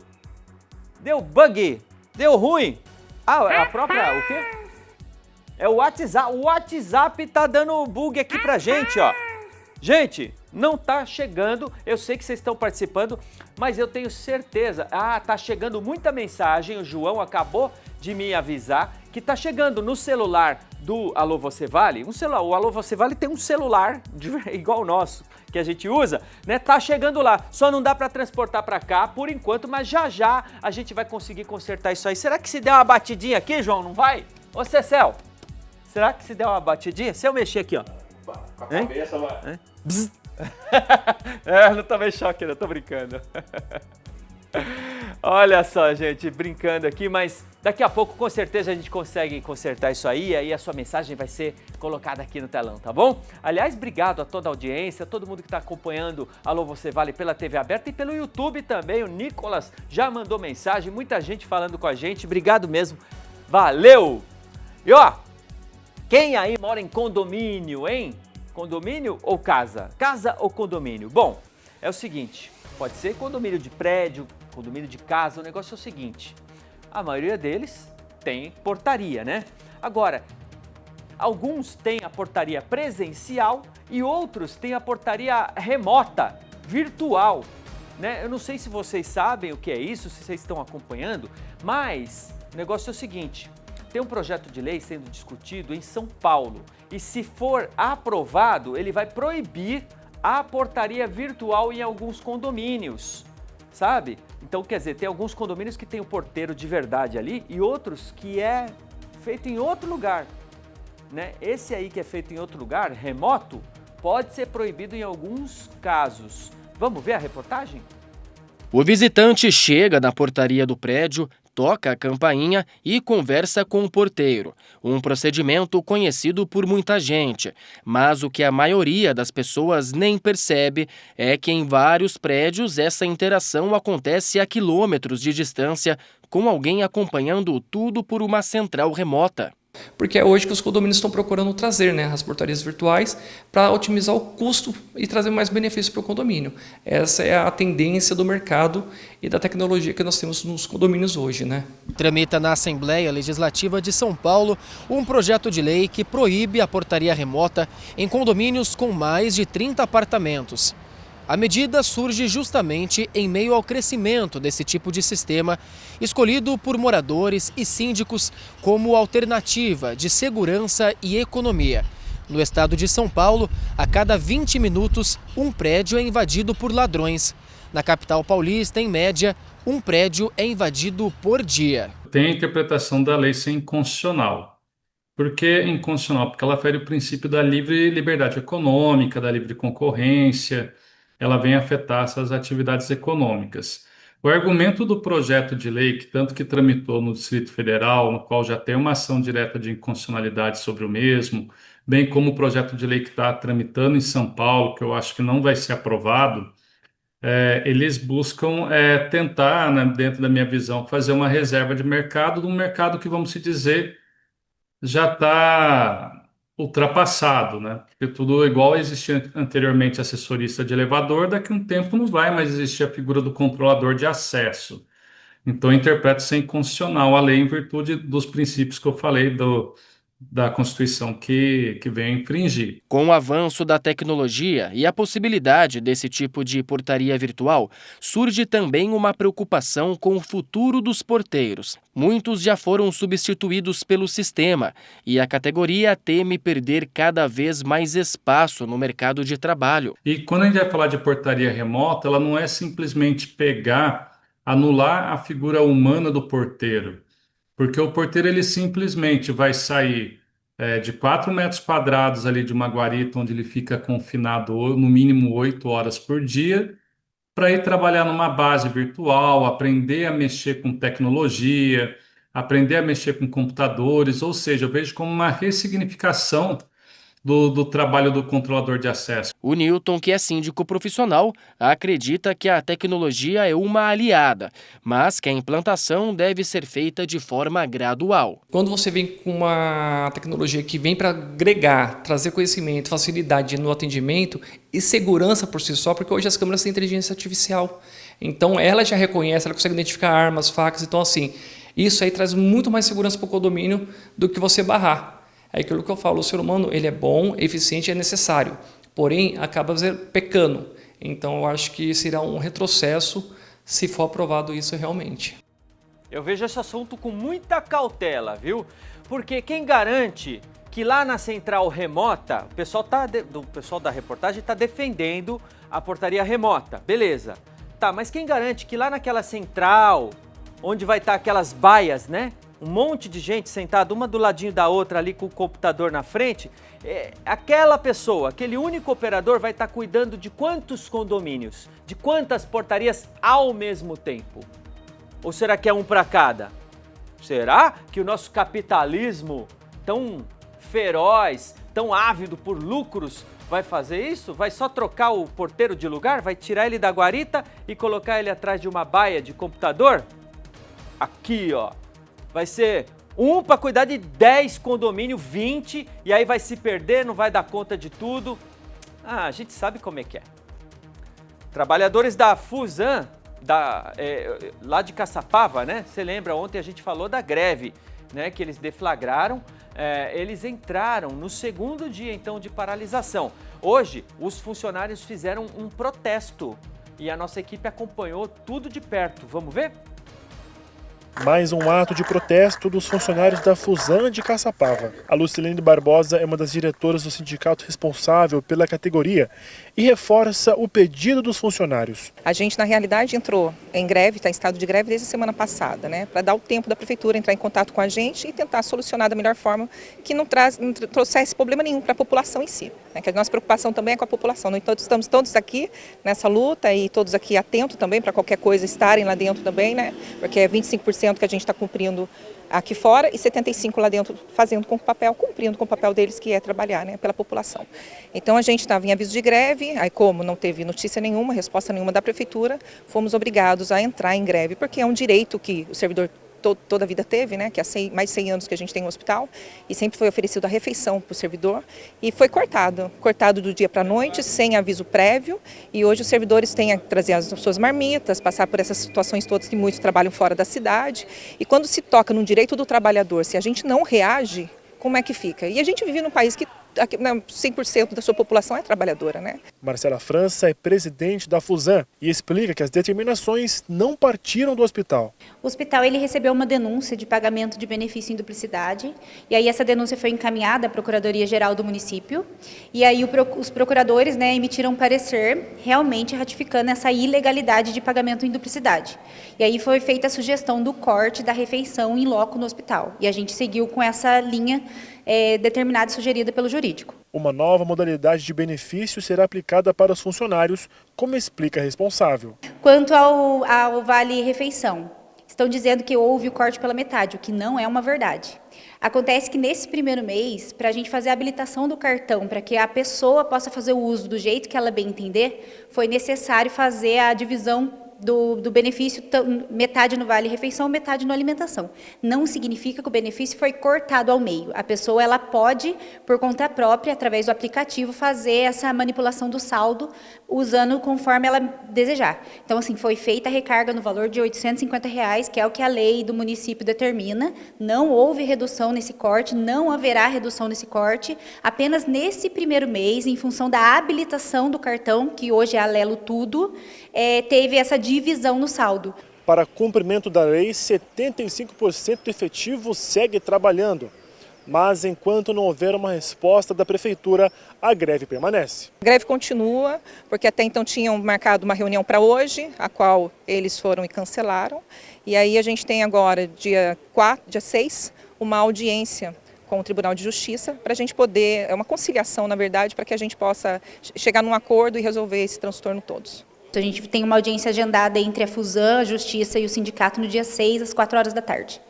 Deu bug, deu ruim. Ah, a própria, o quê? É o WhatsApp tá dando bug aqui pra gente, ó. Gente, não tá chegando, eu sei que vocês estão participando, mas eu tenho certeza, tá chegando muita mensagem, o João acabou de me avisar que tá chegando no celular do Alô Você Vale, o Alô Você Vale tem um celular igual o nosso, que a gente usa, né? Tá chegando lá, só não dá para transportar para cá por enquanto, mas já a gente vai conseguir consertar isso aí. Será que se der uma batidinha aqui, João, não vai? Ô Cecel, será que se der uma batidinha? Se eu mexer aqui, ó. Com a cabeça, vai. Não tomei choque, eu tô brincando. Olha só, gente, brincando aqui, mas daqui a pouco com certeza a gente consegue consertar isso aí, e aí a sua mensagem vai ser colocada aqui no telão, tá bom? Aliás, obrigado a toda a audiência, todo mundo que está acompanhando Alô Você Vale pela TV aberta e pelo YouTube também. O Nicolas já mandou mensagem, muita gente falando com a gente, obrigado mesmo, valeu! E ó, quem aí mora em condomínio, hein? Condomínio ou casa? Casa ou condomínio? Bom, é o seguinte, pode ser condomínio de prédio, condomínio de casa, o negócio é o seguinte, a maioria deles tem portaria, né? Agora, alguns têm a portaria presencial e outros têm a portaria remota, virtual, né? Eu não sei se vocês sabem o que é isso, se vocês estão acompanhando, mas o negócio é o seguinte, tem um projeto de lei sendo discutido em São Paulo e se for aprovado, ele vai proibir a portaria virtual em alguns condomínios, sabe? Então, quer dizer, tem alguns condomínios que tem o porteiro de verdade ali e outros que é feito em outro lugar, né? Esse aí que é feito em outro lugar, remoto, pode ser proibido em alguns casos. Vamos ver a reportagem? O visitante chega na portaria do prédio, toca a campainha e conversa com o porteiro. Um procedimento conhecido por muita gente, mas o que a maioria das pessoas nem percebe é que em vários prédios essa interação acontece a quilômetros de distância, com alguém acompanhando tudo por uma central remota. Porque é hoje que os condomínios estão procurando trazer, né, as portarias virtuais para otimizar o custo e trazer mais benefícios para o condomínio. Essa é a tendência do mercado e da tecnologia que nós temos nos condomínios hoje, né? Tramita na Assembleia Legislativa de São Paulo um projeto de lei que proíbe a portaria remota em condomínios com mais de 30 apartamentos. A medida surge justamente em meio ao crescimento desse tipo de sistema, escolhido por moradores e síndicos como alternativa de segurança e economia. No estado de São Paulo, a cada 20 minutos, um prédio é invadido por ladrões. Na capital paulista, em média, um prédio é invadido por dia. Tem a interpretação da lei ser inconstitucional. Por que inconstitucional? Porque ela fere o princípio da livre liberdade econômica, da livre concorrência, ela vem afetar essas atividades econômicas. O argumento do projeto de lei, que tramitou no Distrito Federal, no qual já tem uma ação direta de inconstitucionalidade sobre o mesmo, bem como o projeto de lei que está tramitando em São Paulo, que eu acho que não vai ser aprovado, eles buscam tentar, né, dentro da minha visão, fazer uma reserva de mercado, de um mercado que, vamos dizer, já está ultrapassado, né? Porque tudo igual existia anteriormente assessorista de elevador, daqui a um tempo não vai mais existir a figura do controlador de acesso. Então, eu interpreto ser inconstitucional a lei em virtude dos princípios que eu falei da Constituição que vem a infringir. Com o avanço da tecnologia e a possibilidade desse tipo de portaria virtual, surge também uma preocupação com o futuro dos porteiros. Muitos já foram substituídos pelo sistema e a categoria teme perder cada vez mais espaço no mercado de trabalho. E quando a gente vai falar de portaria remota, ela não é simplesmente anular a figura humana do porteiro. Porque o porteiro ele simplesmente vai sair de 4 metros quadrados ali de uma guarita onde ele fica confinado no mínimo 8 horas por dia para ir trabalhar numa base virtual, aprender a mexer com tecnologia, aprender a mexer com computadores, ou seja, eu vejo como uma ressignificação do trabalho do controlador de acesso. O Newton, que é síndico profissional, acredita que a tecnologia é uma aliada, mas que a implantação deve ser feita de forma gradual. Quando você vem com uma tecnologia que vem para agregar, trazer conhecimento, facilidade no atendimento e segurança por si só, porque hoje as câmeras têm inteligência artificial. Então ela já reconhece, ela consegue identificar armas, facas, então assim, isso aí traz muito mais segurança para o condomínio do que você barrar. É aquilo que eu falo, o ser humano ele é bom, eficiente e é necessário, porém acaba pecando. Então eu acho que será um retrocesso se for aprovado isso realmente. Eu vejo esse assunto com muita cautela, viu? Porque quem garante que lá na central remota, o pessoal da reportagem está defendendo a portaria remota, beleza. Tá, mas quem garante que lá naquela central, onde vai estar aquelas baias, né? Um monte de gente sentada uma do ladinho da outra ali com o computador na frente, aquela pessoa, aquele único operador vai estar cuidando de quantos condomínios, de quantas portarias ao mesmo tempo? Ou será que é um para cada? Será que o nosso capitalismo tão feroz, tão ávido por lucros, vai fazer isso? Vai só trocar o porteiro de lugar? Vai tirar ele da guarita e colocar ele atrás de uma baia de computador? Aqui, ó. Vai ser um para cuidar de 10 condomínios, 20, e aí vai se perder, não vai dar conta de tudo. Ah, a gente sabe como é que é. Trabalhadores da Fusan, lá de Caçapava, né? Você lembra, ontem a gente falou da greve, né? Que eles deflagraram, eles entraram no segundo dia, então, de paralisação. Hoje, os funcionários fizeram um protesto e a nossa equipe acompanhou tudo de perto. Vamos ver? Mais um ato de protesto dos funcionários da Fusan de Caçapava. A Lucilene Barbosa é uma das diretoras do sindicato responsável pela categoria e reforça o pedido dos funcionários. A gente, na realidade, entrou em greve, está em estado de greve desde a semana passada, né, para dar o tempo da prefeitura entrar em contato com a gente e tentar solucionar da melhor forma que não trouxesse problema nenhum para a população em si. Né, que a nossa preocupação também é com a população. Então, estamos todos aqui nessa luta e todos aqui atentos também para qualquer coisa estarem lá dentro também, né, porque é 25% que a gente está cumprindo aqui fora e 75% lá dentro cumprindo com o papel deles, que é trabalhar, né, pela população. Então a gente estava em aviso de greve, aí como não teve notícia nenhuma, resposta nenhuma da prefeitura, fomos obrigados a entrar em greve, porque é um direito que o servidor toda a vida teve, né, que há mais de 100 anos que a gente tem no hospital, e sempre foi oferecido a refeição para o servidor, e foi cortado do dia para a noite, sem aviso prévio, e hoje os servidores têm que trazer as suas marmitas, passar por essas situações todas que muitos trabalham fora da cidade, e quando se toca no direito do trabalhador, se a gente não reage, como é que fica? E a gente vive num país que 100% da sua população é trabalhadora, né? Marcela França é presidente da Fusan e explica que as determinações não partiram do hospital. O hospital ele recebeu uma denúncia de pagamento de benefício em duplicidade, e aí essa denúncia foi encaminhada à Procuradoria-Geral do município, e aí os procuradores, né, emitiram um parecer realmente ratificando essa ilegalidade de pagamento em duplicidade. E aí foi feita a sugestão do corte da refeição em loco no hospital, e a gente seguiu com essa linha determinada e sugerida pelo jurídico. Uma nova modalidade de benefício será aplicada para os funcionários, como explica a responsável. Quanto ao vale-refeição, estão dizendo que houve o corte pela metade, o que não é uma verdade. Acontece que nesse primeiro mês, para a gente fazer a habilitação do cartão, para que a pessoa possa fazer o uso do jeito que ela bem entender, foi necessário fazer a divisão do benefício, metade no vale-refeição, metade na alimentação. Não significa que o benefício foi cortado ao meio. A pessoa ela pode, por conta própria, através do aplicativo, fazer essa manipulação do saldo, usando conforme ela desejar. Então, assim, foi feita a recarga no valor de R$ 850, que é o que a lei do município determina. Não houve redução nesse corte, não haverá redução nesse corte. Apenas nesse primeiro mês, em função da habilitação do cartão, que hoje é a Alelo Tudo, teve essa divisão no saldo. Para cumprimento da lei, 75% do efetivo segue trabalhando. Mas enquanto não houver uma resposta da Prefeitura, a greve permanece. A greve continua, porque até então tinham marcado uma reunião para hoje, a qual eles foram e cancelaram. E aí a gente tem agora, dia 6, uma audiência com o Tribunal de Justiça, para a gente poder, é uma conciliação na verdade, para que a gente possa chegar num acordo e resolver esse transtorno todos. A gente tem uma audiência agendada entre a Fusan, a Justiça e o sindicato no dia 6, às 4 horas da tarde.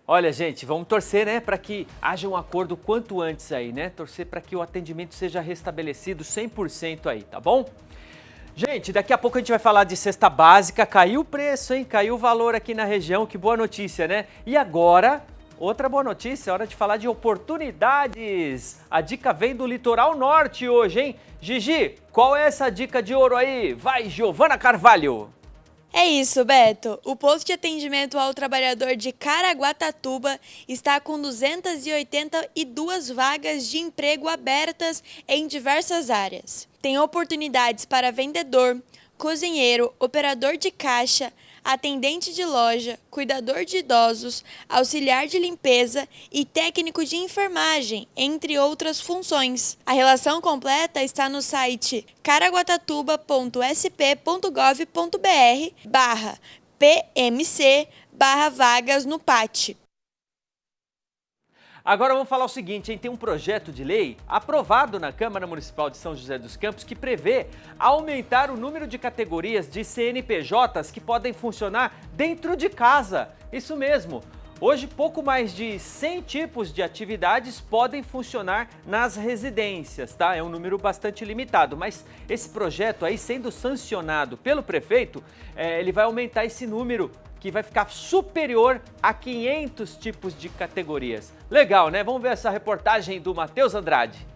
Olha, gente, vamos torcer, né, para que haja um acordo quanto antes aí, né? Torcer para que o atendimento seja restabelecido 100% aí, tá bom? Gente, daqui a pouco a gente vai falar de cesta básica. Caiu o preço, hein? Caiu o valor aqui na região. Que boa notícia, né? E agora, outra boa notícia, hora de falar de oportunidades. A dica vem do litoral norte hoje, hein? Gigi, qual é essa dica de ouro aí? Vai, Giovana Carvalho! É isso, Beto. O posto de atendimento ao trabalhador de Caraguatatuba está com 282 vagas de emprego abertas em diversas áreas. Tem oportunidades para vendedor, cozinheiro, operador de caixa, atendente de loja, cuidador de idosos, auxiliar de limpeza e técnico de enfermagem, entre outras funções. A relação completa está no site caraguatatuba.sp.gov.br/PMC/vagas no PAT. Agora vamos falar o seguinte, hein? Tem um projeto de lei aprovado na Câmara Municipal de São José dos Campos que prevê aumentar o número de categorias de CNPJs que podem funcionar dentro de casa. Isso mesmo. Hoje, pouco mais de 100 tipos de atividades podem funcionar nas residências, tá? É um número bastante limitado, mas esse projeto aí, sendo sancionado pelo prefeito, ele vai aumentar esse número, que vai ficar superior a 500 tipos de categorias. Legal, né? Vamos ver essa reportagem do Matheus Andrade.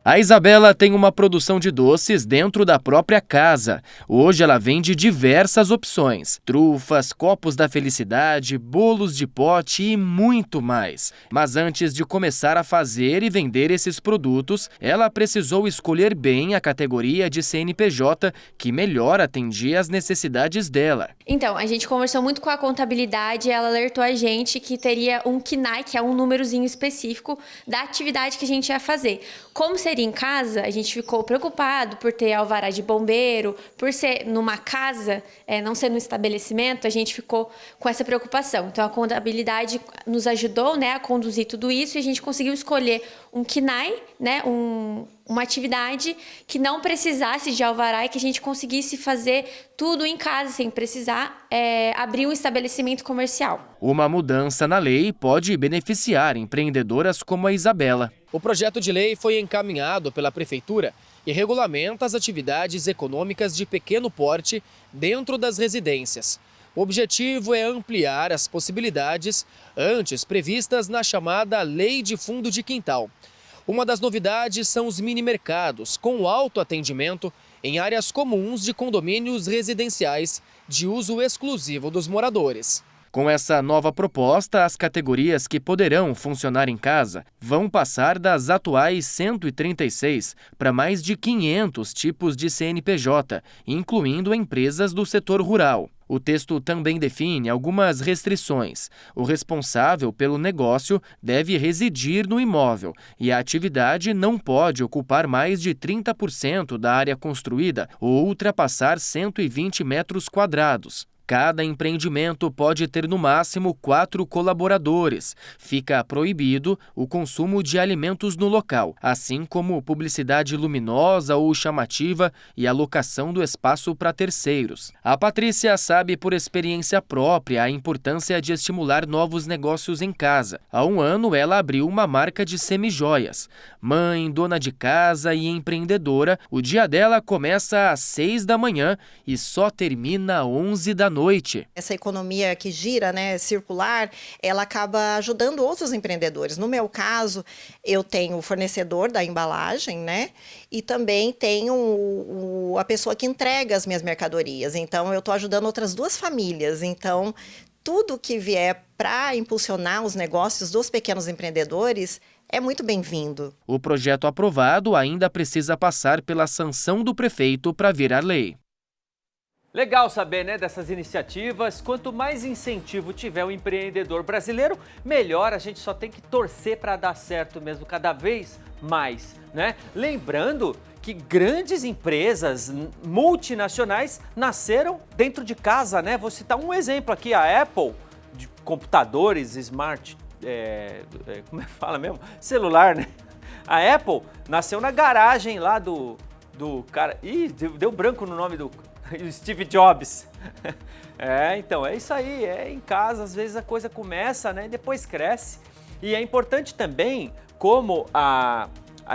A Isabela tem uma produção de doces dentro da própria casa. Hoje ela vende diversas opções: trufas, copos da felicidade, bolos de pote e muito mais. Mas antes de começar a fazer e vender esses produtos, ela precisou escolher bem a categoria de CNPJ que melhor atendia às necessidades dela. Então, a gente conversou muito com a contabilidade e ela alertou a gente que teria um KNAI, que é um númerozinho específico da atividade que a gente ia fazer. Como seria em casa, a gente ficou preocupado por ter alvará de bombeiro, por ser numa casa, não ser num estabelecimento, a gente ficou com essa preocupação. Então a contabilidade nos ajudou, né, a conduzir tudo isso e a gente conseguiu escolher um KNAI, né, uma atividade que não precisasse de alvará e que a gente conseguisse fazer tudo em casa, sem precisar abrir um estabelecimento comercial. Uma mudança na lei pode beneficiar empreendedoras como a Isabela. O projeto de lei foi encaminhado pela Prefeitura e regulamenta as atividades econômicas de pequeno porte dentro das residências. O objetivo é ampliar as possibilidades antes previstas na chamada Lei de Fundo de Quintal. Uma das novidades são os mini-mercados, com autoatendimento em áreas comuns de condomínios residenciais de uso exclusivo dos moradores. Com essa nova proposta, as categorias que poderão funcionar em casa vão passar das atuais 136 para mais de 500 tipos de CNPJ, incluindo empresas do setor rural. O texto também define algumas restrições. O responsável pelo negócio deve residir no imóvel e a atividade não pode ocupar mais de 30% da área construída ou ultrapassar 120 metros quadrados. Cada empreendimento pode ter no máximo 4 colaboradores. Fica proibido o consumo de alimentos no local, assim como publicidade luminosa ou chamativa e a locação do espaço para terceiros. A Patrícia sabe por experiência própria a importância de estimular novos negócios em casa. Há um ano, ela abriu uma marca de semijoias. Mãe, dona de casa e empreendedora, o dia dela começa às 6 da manhã e só termina às 11 da noite. Essa economia que gira, né, circular, ela acaba ajudando outros empreendedores. No meu caso, eu tenho o fornecedor da embalagem, né, e também tenho a pessoa que entrega as minhas mercadorias. Então, eu estou ajudando outras 2 famílias. Então, tudo que vier para impulsionar os negócios dos pequenos empreendedores é muito bem-vindo. O projeto aprovado ainda precisa passar pela sanção do prefeito para virar lei. Legal saber, né, dessas iniciativas. Quanto mais incentivo tiver o empreendedor brasileiro, melhor. A gente só tem que torcer para dar certo mesmo, cada vez mais, né? Lembrando que grandes empresas multinacionais nasceram dentro de casa, né? Vou citar um exemplo aqui, a Apple, de computadores, smart, como é que fala mesmo? Celular, né? A Apple nasceu na garagem lá do cara... Ih, deu branco no nome do... Steve Jobs. Então, é isso aí, em casa, às vezes a coisa começa, né, e depois cresce. E é importante também, como a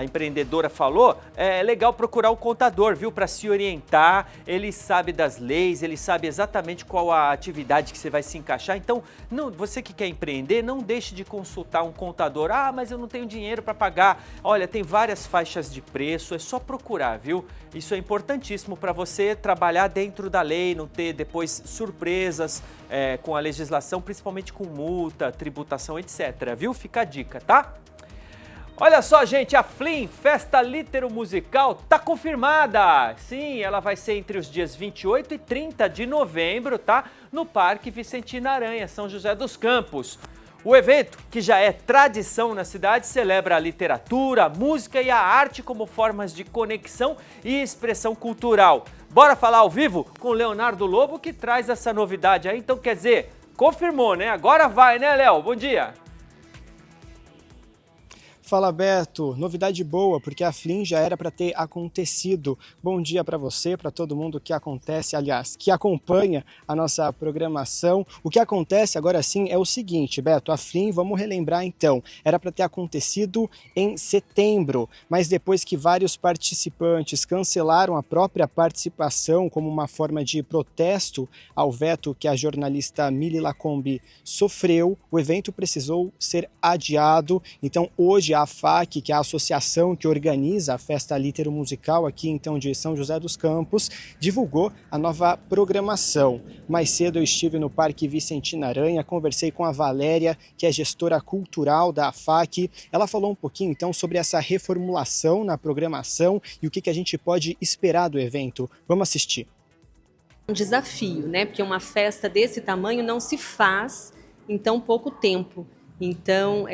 empreendedora falou, é legal procurar o contador, viu, para se orientar. Ele sabe das leis, ele sabe exatamente qual a atividade que você vai se encaixar. Então, você que quer empreender, não deixe de consultar um contador. Ah, mas eu não tenho dinheiro para pagar. Olha, tem várias faixas de preço, é só procurar, viu? Isso é importantíssimo para você trabalhar dentro da lei, não ter depois surpresas com a legislação, principalmente com multa, tributação, etc, viu? Fica a dica, tá? Olha só, gente, a Flim, Festa Litero Musical, tá confirmada! Sim, ela vai ser entre os dias 28 e 30 de novembro, tá? No Parque Vicentina Aranha, São José dos Campos. O evento, que já é tradição na cidade, celebra a literatura, a música e a arte como formas de conexão e expressão cultural. Bora falar ao vivo com o Leonardo Lobo, que traz essa novidade aí. Então, quer dizer, confirmou, né? Agora vai, né, Léo? Bom dia! Fala, Beto, novidade boa, porque a Flim já era para ter acontecido. Bom dia para você, para todo mundo que que acompanha a nossa programação. O que acontece agora sim é o seguinte, Beto, a Flim, vamos relembrar então, era para ter acontecido em setembro, mas depois que vários participantes cancelaram a própria participação como uma forma de protesto ao veto que a jornalista Mili Lacombe sofreu, o evento precisou ser adiado. Então hoje a AFAC, que é a associação que organiza a Festa Litero Musical aqui então de São José dos Campos, divulgou a nova programação. Mais cedo eu estive no Parque Vicentina Aranha, conversei com a Valéria, que é gestora cultural da AFAC. Ela falou um pouquinho então sobre essa reformulação na programação e o que a gente pode esperar do evento. Vamos assistir. Um desafio, né? Porque uma festa desse tamanho não se faz em tão pouco tempo. Então,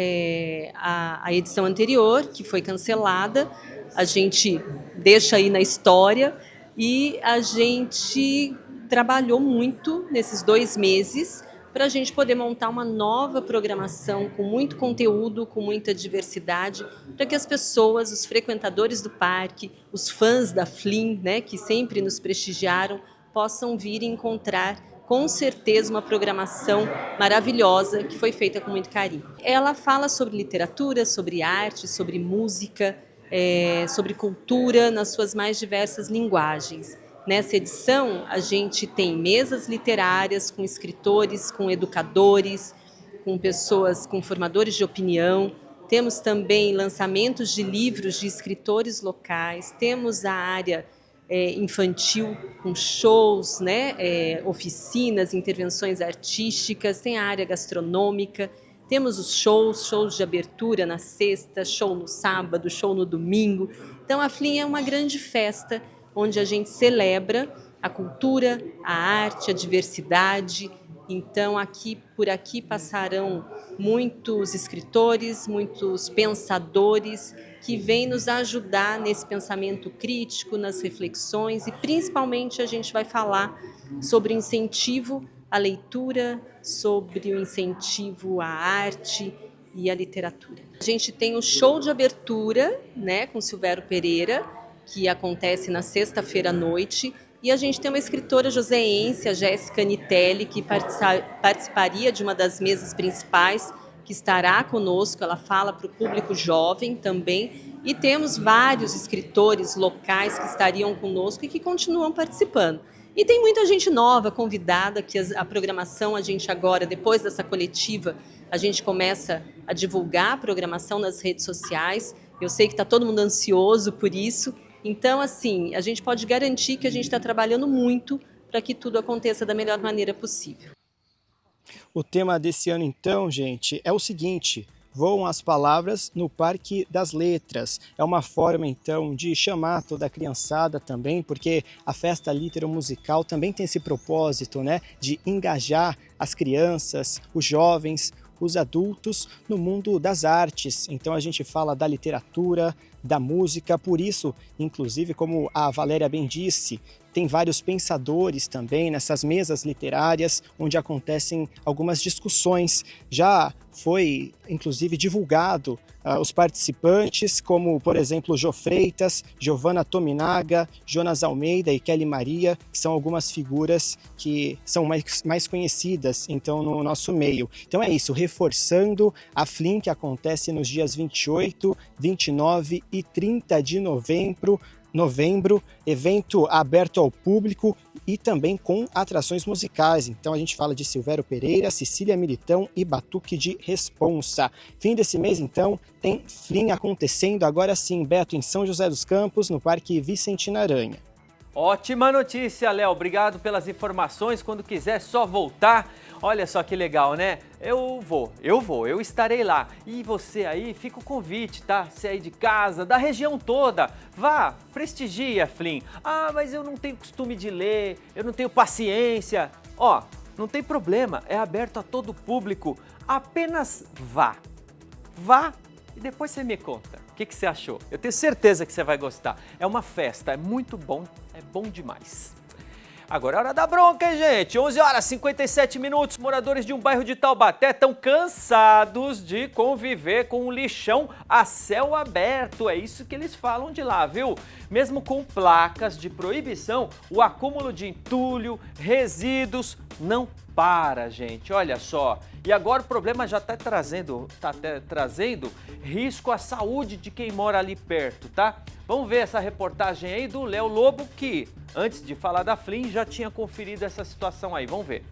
a edição anterior, que foi cancelada, a gente deixa aí na história e a gente trabalhou muito nesses 2 meses para a gente poder montar uma nova programação com muito conteúdo, com muita diversidade, para que as pessoas, os frequentadores do parque, os fãs da Flim, né, que sempre nos prestigiaram, possam vir e encontrar com certeza uma programação maravilhosa que foi feita com muito carinho. Ela fala sobre literatura, sobre arte, sobre música, sobre cultura nas suas mais diversas linguagens. Nessa edição, a gente tem mesas literárias com escritores, com educadores, com pessoas, com formadores de opinião. Temos também lançamentos de livros de escritores locais, temos a área infantil com shows, né, oficinas, intervenções artísticas, tem a área gastronômica, temos os shows de abertura na sexta, show no sábado, show no domingo. Então a FLIM é uma grande festa onde a gente celebra a cultura, a arte, a diversidade. Então por aqui passarão muitos escritores, muitos pensadores que vêm nos ajudar nesse pensamento crítico, nas reflexões, e principalmente a gente vai falar sobre incentivo à leitura, sobre o incentivo à arte e à literatura. A gente tem o show de abertura, né, com Silvério Pereira, que acontece na sexta-feira à noite, e a gente tem uma escritora joseense, a Jéssica Nitelli, que participaria de uma das mesas principais, que estará conosco. Ela fala para o público jovem também, e temos vários escritores locais que estariam conosco e que continuam participando. E tem muita gente nova convidada, que a programação, a gente agora, depois dessa coletiva, a gente começa a divulgar a programação nas redes sociais. Eu sei que está todo mundo ansioso por isso. Então, assim, a gente pode garantir que a gente está trabalhando muito para que tudo aconteça da melhor maneira possível. O tema desse ano, então, gente, é o seguinte: voam as palavras no Parque das Letras. É uma forma, então, de chamar toda a criançada também, porque a festa litero-musical também tem esse propósito, né, de engajar as crianças, os jovens, os adultos no mundo das artes. Então a gente fala da literatura, da música, por isso, inclusive, como a Valéria bem disse, tem vários pensadores também nessas mesas literárias, onde acontecem algumas discussões. Já foi, inclusive, divulgado os participantes, como, por exemplo, Jô Freitas, Giovanna Tominaga, Jonas Almeida e Kelly Maria, que são algumas figuras que são mais conhecidas, então, no nosso meio. Então é isso, reforçando a FLIM, que acontece nos dias 28, 29 e 30 de novembro, evento aberto ao público e também com atrações musicais. Então a gente fala de Silvério Pereira, Cecília Militão e Batuque de Responsa. Fim desse mês, então, tem FLIM acontecendo, agora sim, Beto, em São José dos Campos, no Parque Vicentina Aranha. Ótima notícia, Léo. Obrigado pelas informações. Quando quiser, só voltar. Olha só que legal, né? Eu estarei lá. E você aí, fica o convite, tá? Você aí de casa, da região toda, vá, prestigie a FLIM. Ah, mas eu não tenho costume de ler, eu não tenho paciência. Ó, não tem problema, é aberto a todo o público. Apenas vá. Vá e depois você me conta. O que você achou? Eu tenho certeza que você vai gostar. É uma festa, é muito bom, é bom demais. Agora é hora da bronca, hein, gente? 11 horas e 57 minutos. Moradores de um bairro de Taubaté estão cansados de conviver com um lixão a céu aberto. É isso que eles falam de lá, viu? Mesmo com placas de proibição, o acúmulo de entulho, resíduos não para, gente. Olha só. E agora o problema já está trazendo risco à saúde de quem mora ali perto, tá? Vamos ver essa reportagem aí do Léo Lobo, que antes de falar da FLIM já tinha conferido essa situação aí. Vamos ver.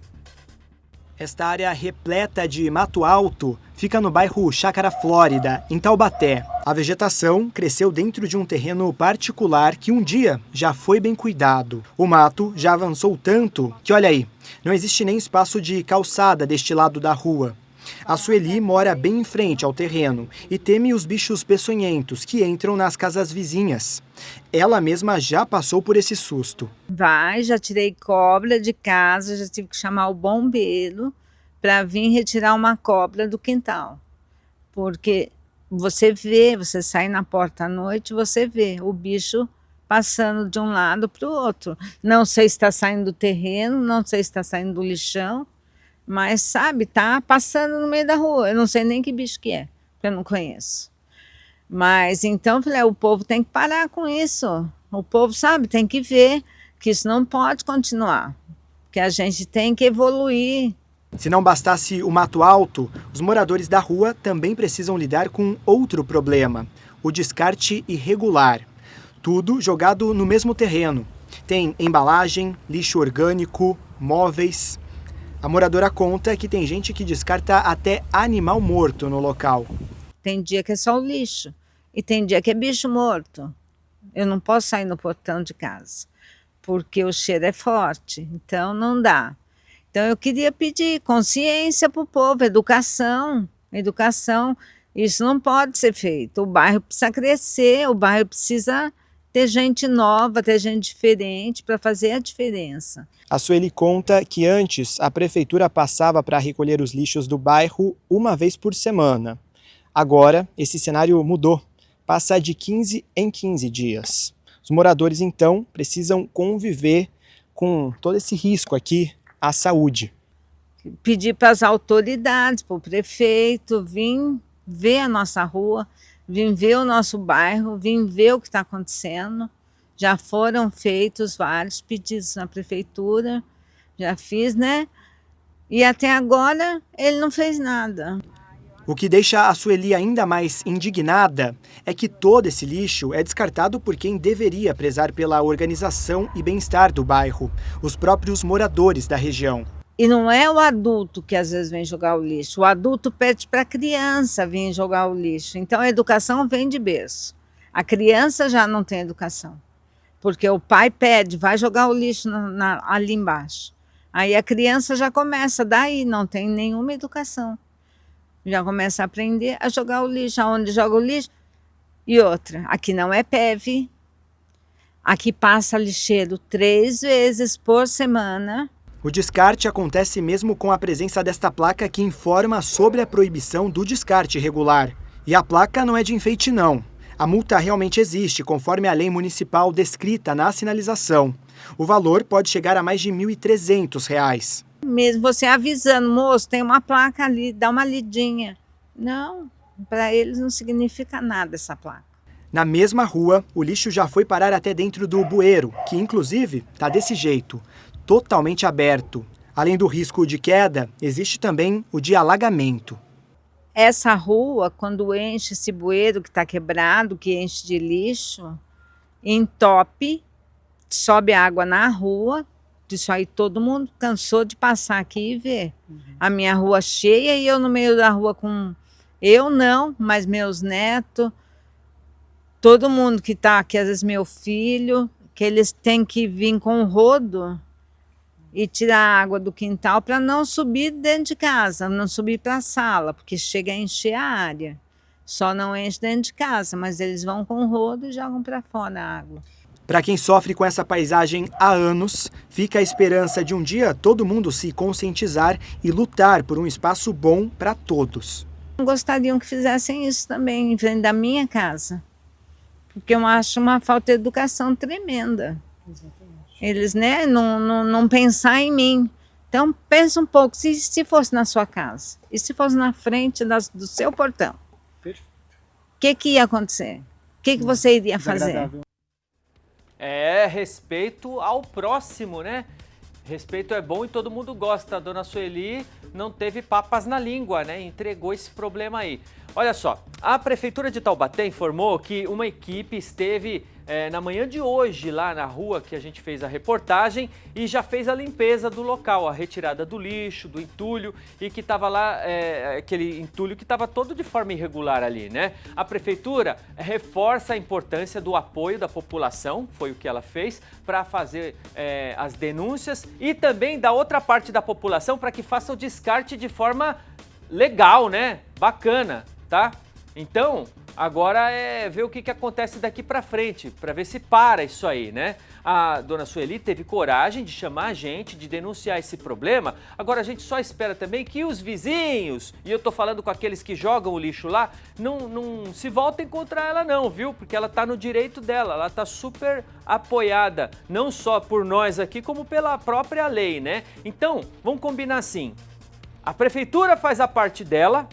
Esta área repleta de mato alto fica no bairro Chácara Flórida, em Taubaté. A vegetação cresceu dentro de um terreno particular que um dia já foi bem cuidado. O mato já avançou tanto que, olha aí, não existe nem espaço de calçada deste lado da rua. A Sueli mora bem em frente ao terreno e teme os bichos peçonhentos que entram nas casas vizinhas. Ela mesma já passou por esse susto. Já tirei cobra de casa, já tive que chamar o bombeiro para vir retirar uma cobra do quintal. Porque você sai na porta à noite, você vê o bicho passando de um lado para o outro. Não sei se está saindo do terreno, não sei se está saindo do lixão. Mas, sabe, tá passando no meio da rua. Eu não sei nem que bicho que é, porque eu não conheço. Mas, então, falei, o povo tem que parar com isso. O povo, sabe, tem que ver que isso não pode continuar. Que a gente tem que evoluir. Se não bastasse o mato alto, os moradores da rua também precisam lidar com outro problema: o descarte irregular. Tudo jogado no mesmo terreno. Tem embalagem, lixo orgânico, móveis. A moradora conta que tem gente que descarta até animal morto no local. Tem dia que é só o lixo e tem dia que é bicho morto. Eu não posso sair no portão de casa, porque o cheiro é forte, então não dá. Então eu queria pedir consciência para o povo, educação. Isso não pode ser feito. O bairro precisa crescer, o bairro precisa ter gente nova, ter gente diferente para fazer a diferença. A Sueli conta que antes a prefeitura passava para recolher os lixos do bairro uma vez por semana. Agora, esse cenário mudou, passa de 15 em 15 dias. Os moradores, então, precisam conviver com todo esse risco aqui à saúde. Pedir para as autoridades, para o prefeito, vir ver a nossa rua, vir ver o nosso bairro, vir ver o que está acontecendo. Já foram feitos vários pedidos na prefeitura, já fiz, né? E até agora ele não fez nada. O que deixa a Sueli ainda mais indignada é que todo esse lixo é descartado por quem deveria prezar pela organização e bem-estar do bairro, os próprios moradores da região. E não é o adulto que às vezes vem jogar o lixo, o adulto pede para a criança vir jogar o lixo. Então a educação vem de berço. A criança já não tem educação, porque o pai pede, vai jogar o lixo ali embaixo. Aí a criança já começa, daí não tem nenhuma educação. Já começa a aprender a jogar o lixo, aonde joga o lixo. E outra, aqui não é PEV, aqui passa lixeiro 3 vezes por semana. O descarte acontece mesmo com a presença desta placa que informa sobre a proibição do descarte irregular. E a placa não é de enfeite não. A multa realmente existe, conforme a lei municipal descrita na sinalização. O valor pode chegar a mais de R$ 1.300. Mesmo você avisando, moço, tem uma placa ali, dá uma lidinha. Não, para eles não significa nada essa placa. Na mesma rua, o lixo já foi parar até dentro do bueiro, que inclusive está desse jeito, totalmente aberto. Além do risco de queda, existe também o de alagamento. Essa rua, quando enche esse bueiro que está quebrado, que enche de lixo, entope, sobe água na rua. Isso aí todo mundo cansou de passar aqui e ver. A minha rua cheia e eu no meio da rua com... Eu não, mas meus netos, todo mundo que está aqui, às vezes meu filho, que eles têm que vir com o rodo e tirar a água do quintal para não subir dentro de casa, não subir para a sala, porque chega a encher a área. Só não enche dentro de casa, mas eles vão com o rodo e jogam para fora a água. Para quem sofre com essa paisagem há anos, fica a esperança de um dia todo mundo se conscientizar e lutar por um espaço bom para todos. Gostariam que fizessem isso também em frente da minha casa, porque eu acho uma falta de educação tremenda. Eles, né, não pensar em mim. Então pensa um pouco, se fosse na sua casa e se fosse na frente do seu portão, o que ia acontecer? O que você iria fazer? É, respeito ao próximo, né? Respeito é bom e todo mundo gosta. A dona Sueli não teve papas na língua, né? Entregou esse problema aí. Olha só, a Prefeitura de Taubaté informou que uma equipe esteve na manhã de hoje lá na rua que a gente fez a reportagem e já fez a limpeza do local, a retirada do lixo, do entulho e que estava lá, aquele entulho que estava todo de forma irregular ali, né? A Prefeitura reforça a importância do apoio da população, foi o que ela fez, para fazer as denúncias e também da outra parte da população para que faça o descarte de forma legal, né? Bacana, tá? Então, agora é ver o que acontece daqui para frente, para ver se para isso aí, né? A dona Sueli teve coragem de chamar a gente, de denunciar esse problema. Agora a gente só espera também que os vizinhos, e eu tô falando com aqueles que jogam o lixo lá, não se voltem contra ela não, viu? Porque ela tá no direito dela, ela tá super apoiada, não só por nós aqui, como pela própria lei, né? Então, vamos combinar assim, a Prefeitura faz a parte dela.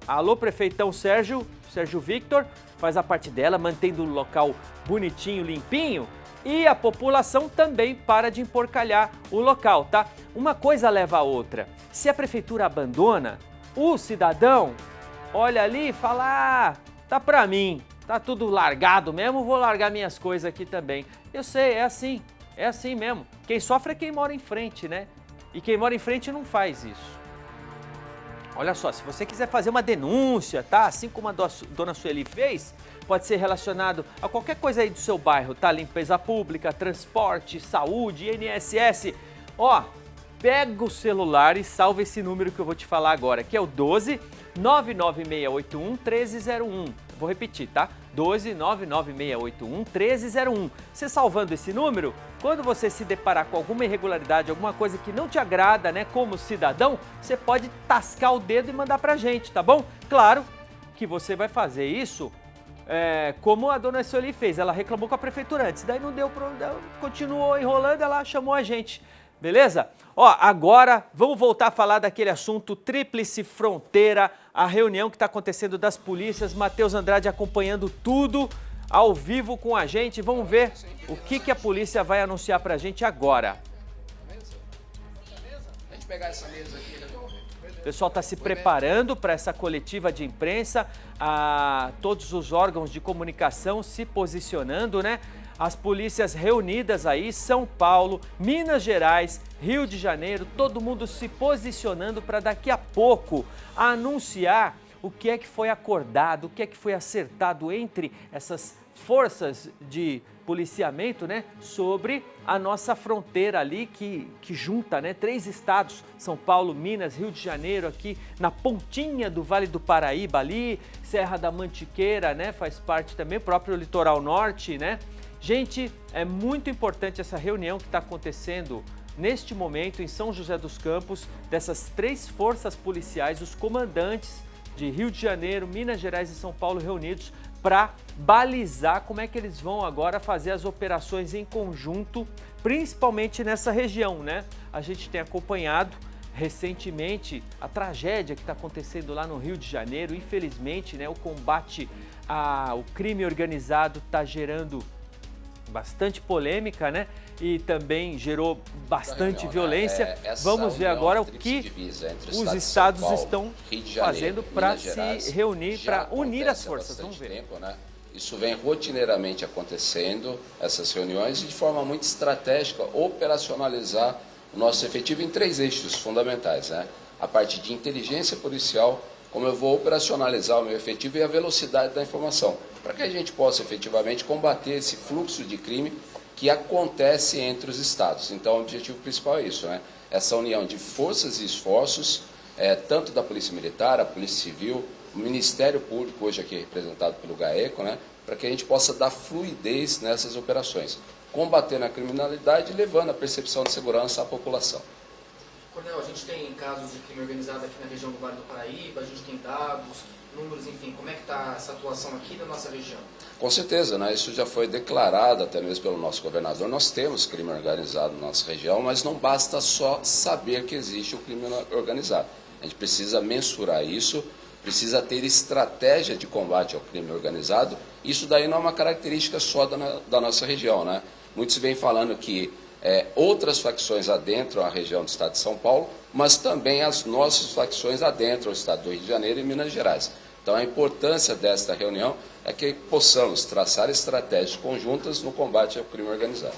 Alô, prefeitão Sérgio Victor, faz a parte dela, mantendo o local bonitinho, limpinho, e a população também para de emporcalhar o local, tá? Uma coisa leva a outra. Se a prefeitura abandona, o cidadão olha ali e fala, tá pra mim, tá tudo largado mesmo, vou largar minhas coisas aqui também. Eu sei, é assim mesmo. Quem sofre é quem mora em frente, né? E quem mora em frente não faz isso. Olha só, se você quiser fazer uma denúncia, tá? Assim como a dona Sueli fez, pode ser relacionado a qualquer coisa aí do seu bairro, tá? Limpeza pública, transporte, saúde, INSS. Ó, pega o celular e salva esse número que eu vou te falar agora, que é o 12 99681 1301. Vou repetir, tá? 12 99681 1301. Você salvando esse número, quando você se deparar com alguma irregularidade, alguma coisa que não te agrada, né, como cidadão, você pode tascar o dedo e mandar pra gente, tá bom? Claro que você vai fazer isso como a dona Sueli fez. Ela reclamou com a prefeitura antes, daí não deu problema, continuou enrolando, ela chamou a gente. Beleza? Ó, agora vamos voltar a falar daquele assunto Tríplice Fronteira, a reunião que está acontecendo das polícias. Matheus Andrade acompanhando tudo ao vivo com a gente. Vamos ver o que a polícia vai anunciar pra gente agora. A gente pegar essa mesa aqui, né? O pessoal está se preparando para essa coletiva de imprensa, todos os órgãos de comunicação se posicionando, né? As polícias reunidas aí, São Paulo, Minas Gerais, Rio de Janeiro, todo mundo se posicionando para daqui a pouco anunciar o que é que foi acordado, o que é que foi acertado entre essas forças de policiamento, né, sobre a nossa fronteira ali que junta, né, 3 estados, São Paulo, Minas, Rio de Janeiro, aqui na pontinha do Vale do Paraíba ali, Serra da Mantiqueira, né, faz parte também, o próprio litoral norte, né. Gente, é muito importante essa reunião que está acontecendo neste momento em São José dos Campos, dessas 3 forças policiais, os comandantes de Rio de Janeiro, Minas Gerais e São Paulo reunidos para balizar como é que eles vão agora fazer as operações em conjunto, principalmente nessa região, né? A gente tem acompanhado recentemente a tragédia que está acontecendo lá no Rio de Janeiro, infelizmente, né? O combate ao crime organizado está gerando bastante polêmica, né? E também gerou bastante violência. Vamos ver agora o que os estados estão fazendo para se reunir, para unir as forças. Vamos ver. Isso vem rotineiramente acontecendo, essas reuniões, e de forma muito estratégica, operacionalizar o nosso efetivo em 3 eixos fundamentais, né? A parte de inteligência policial, como eu vou operacionalizar o meu efetivo e a velocidade da informação, para que a gente possa efetivamente combater esse fluxo de crime que acontece entre os estados. Então, o objetivo principal é isso, né? Essa união de forças e esforços, tanto da Polícia Militar, a Polícia Civil, o Ministério Público, hoje aqui representado pelo GAECO, né? Para que a gente possa dar fluidez nessas operações, combatendo a criminalidade e levando a percepção de segurança à população. Coronel, a gente tem casos de crime organizado aqui na região do Vale do Paraíba, a gente tem dados, números, enfim, como é que está essa atuação aqui na nossa região? Com certeza, né? Isso já foi declarado até mesmo pelo nosso governador. Nós temos crime organizado na nossa região, mas não basta só saber que existe o crime organizado. A gente precisa mensurar isso, precisa ter estratégia de combate ao crime organizado. Isso daí não é uma característica só da nossa região, né? Muitos vêm falando que outras facções adentram a região do estado de São Paulo, mas também as nossas facções adentram o estado do Rio de Janeiro e Minas Gerais. Então a importância desta reunião é que possamos traçar estratégias conjuntas no combate ao crime organizado.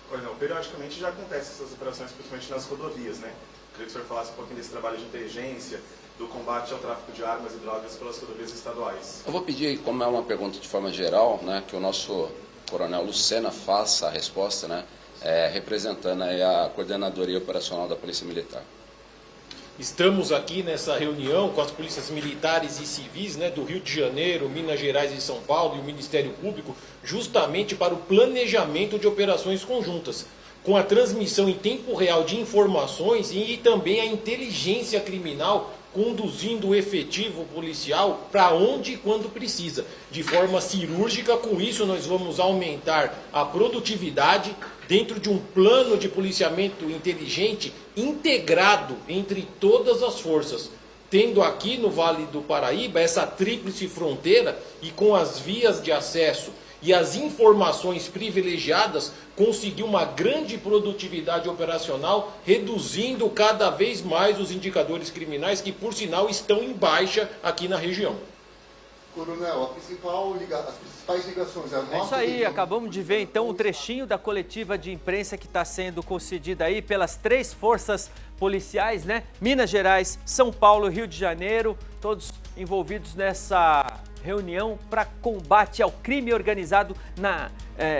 Coronel, periodicamente já acontecem essas operações, principalmente nas rodovias, né? Queria que o senhor falasse um pouquinho desse trabalho de inteligência, do combate ao tráfico de armas e drogas pelas rodovias estaduais. Eu vou pedir, como é uma pergunta de forma geral, né, que o nosso coronel Lucena faça a resposta, né, representando aí a Coordenadoria Operacional da Polícia Militar. Estamos aqui nessa reunião com as polícias militares e civis, né, do Rio de Janeiro, Minas Gerais e São Paulo e o Ministério Público, justamente para o planejamento de operações conjuntas, com a transmissão em tempo real de informações e também a inteligência criminal conduzindo o efetivo policial para onde e quando precisa, de forma cirúrgica. Com isso nós vamos aumentar a produtividade dentro de um plano de policiamento inteligente integrado entre todas as forças, tendo aqui no Vale do Paraíba essa tríplice fronteira e com as vias de acesso e as informações privilegiadas, conseguir uma grande produtividade operacional, reduzindo cada vez mais os indicadores criminais que, por sinal, estão em baixa aqui na região. Coronel, as principais ligações... É isso aí, acabamos de ver então um trechinho da coletiva de imprensa que está sendo concedida aí pelas 3 forças policiais, né? Minas Gerais, São Paulo, Rio de Janeiro, todos envolvidos nessa reunião para combate ao crime organizado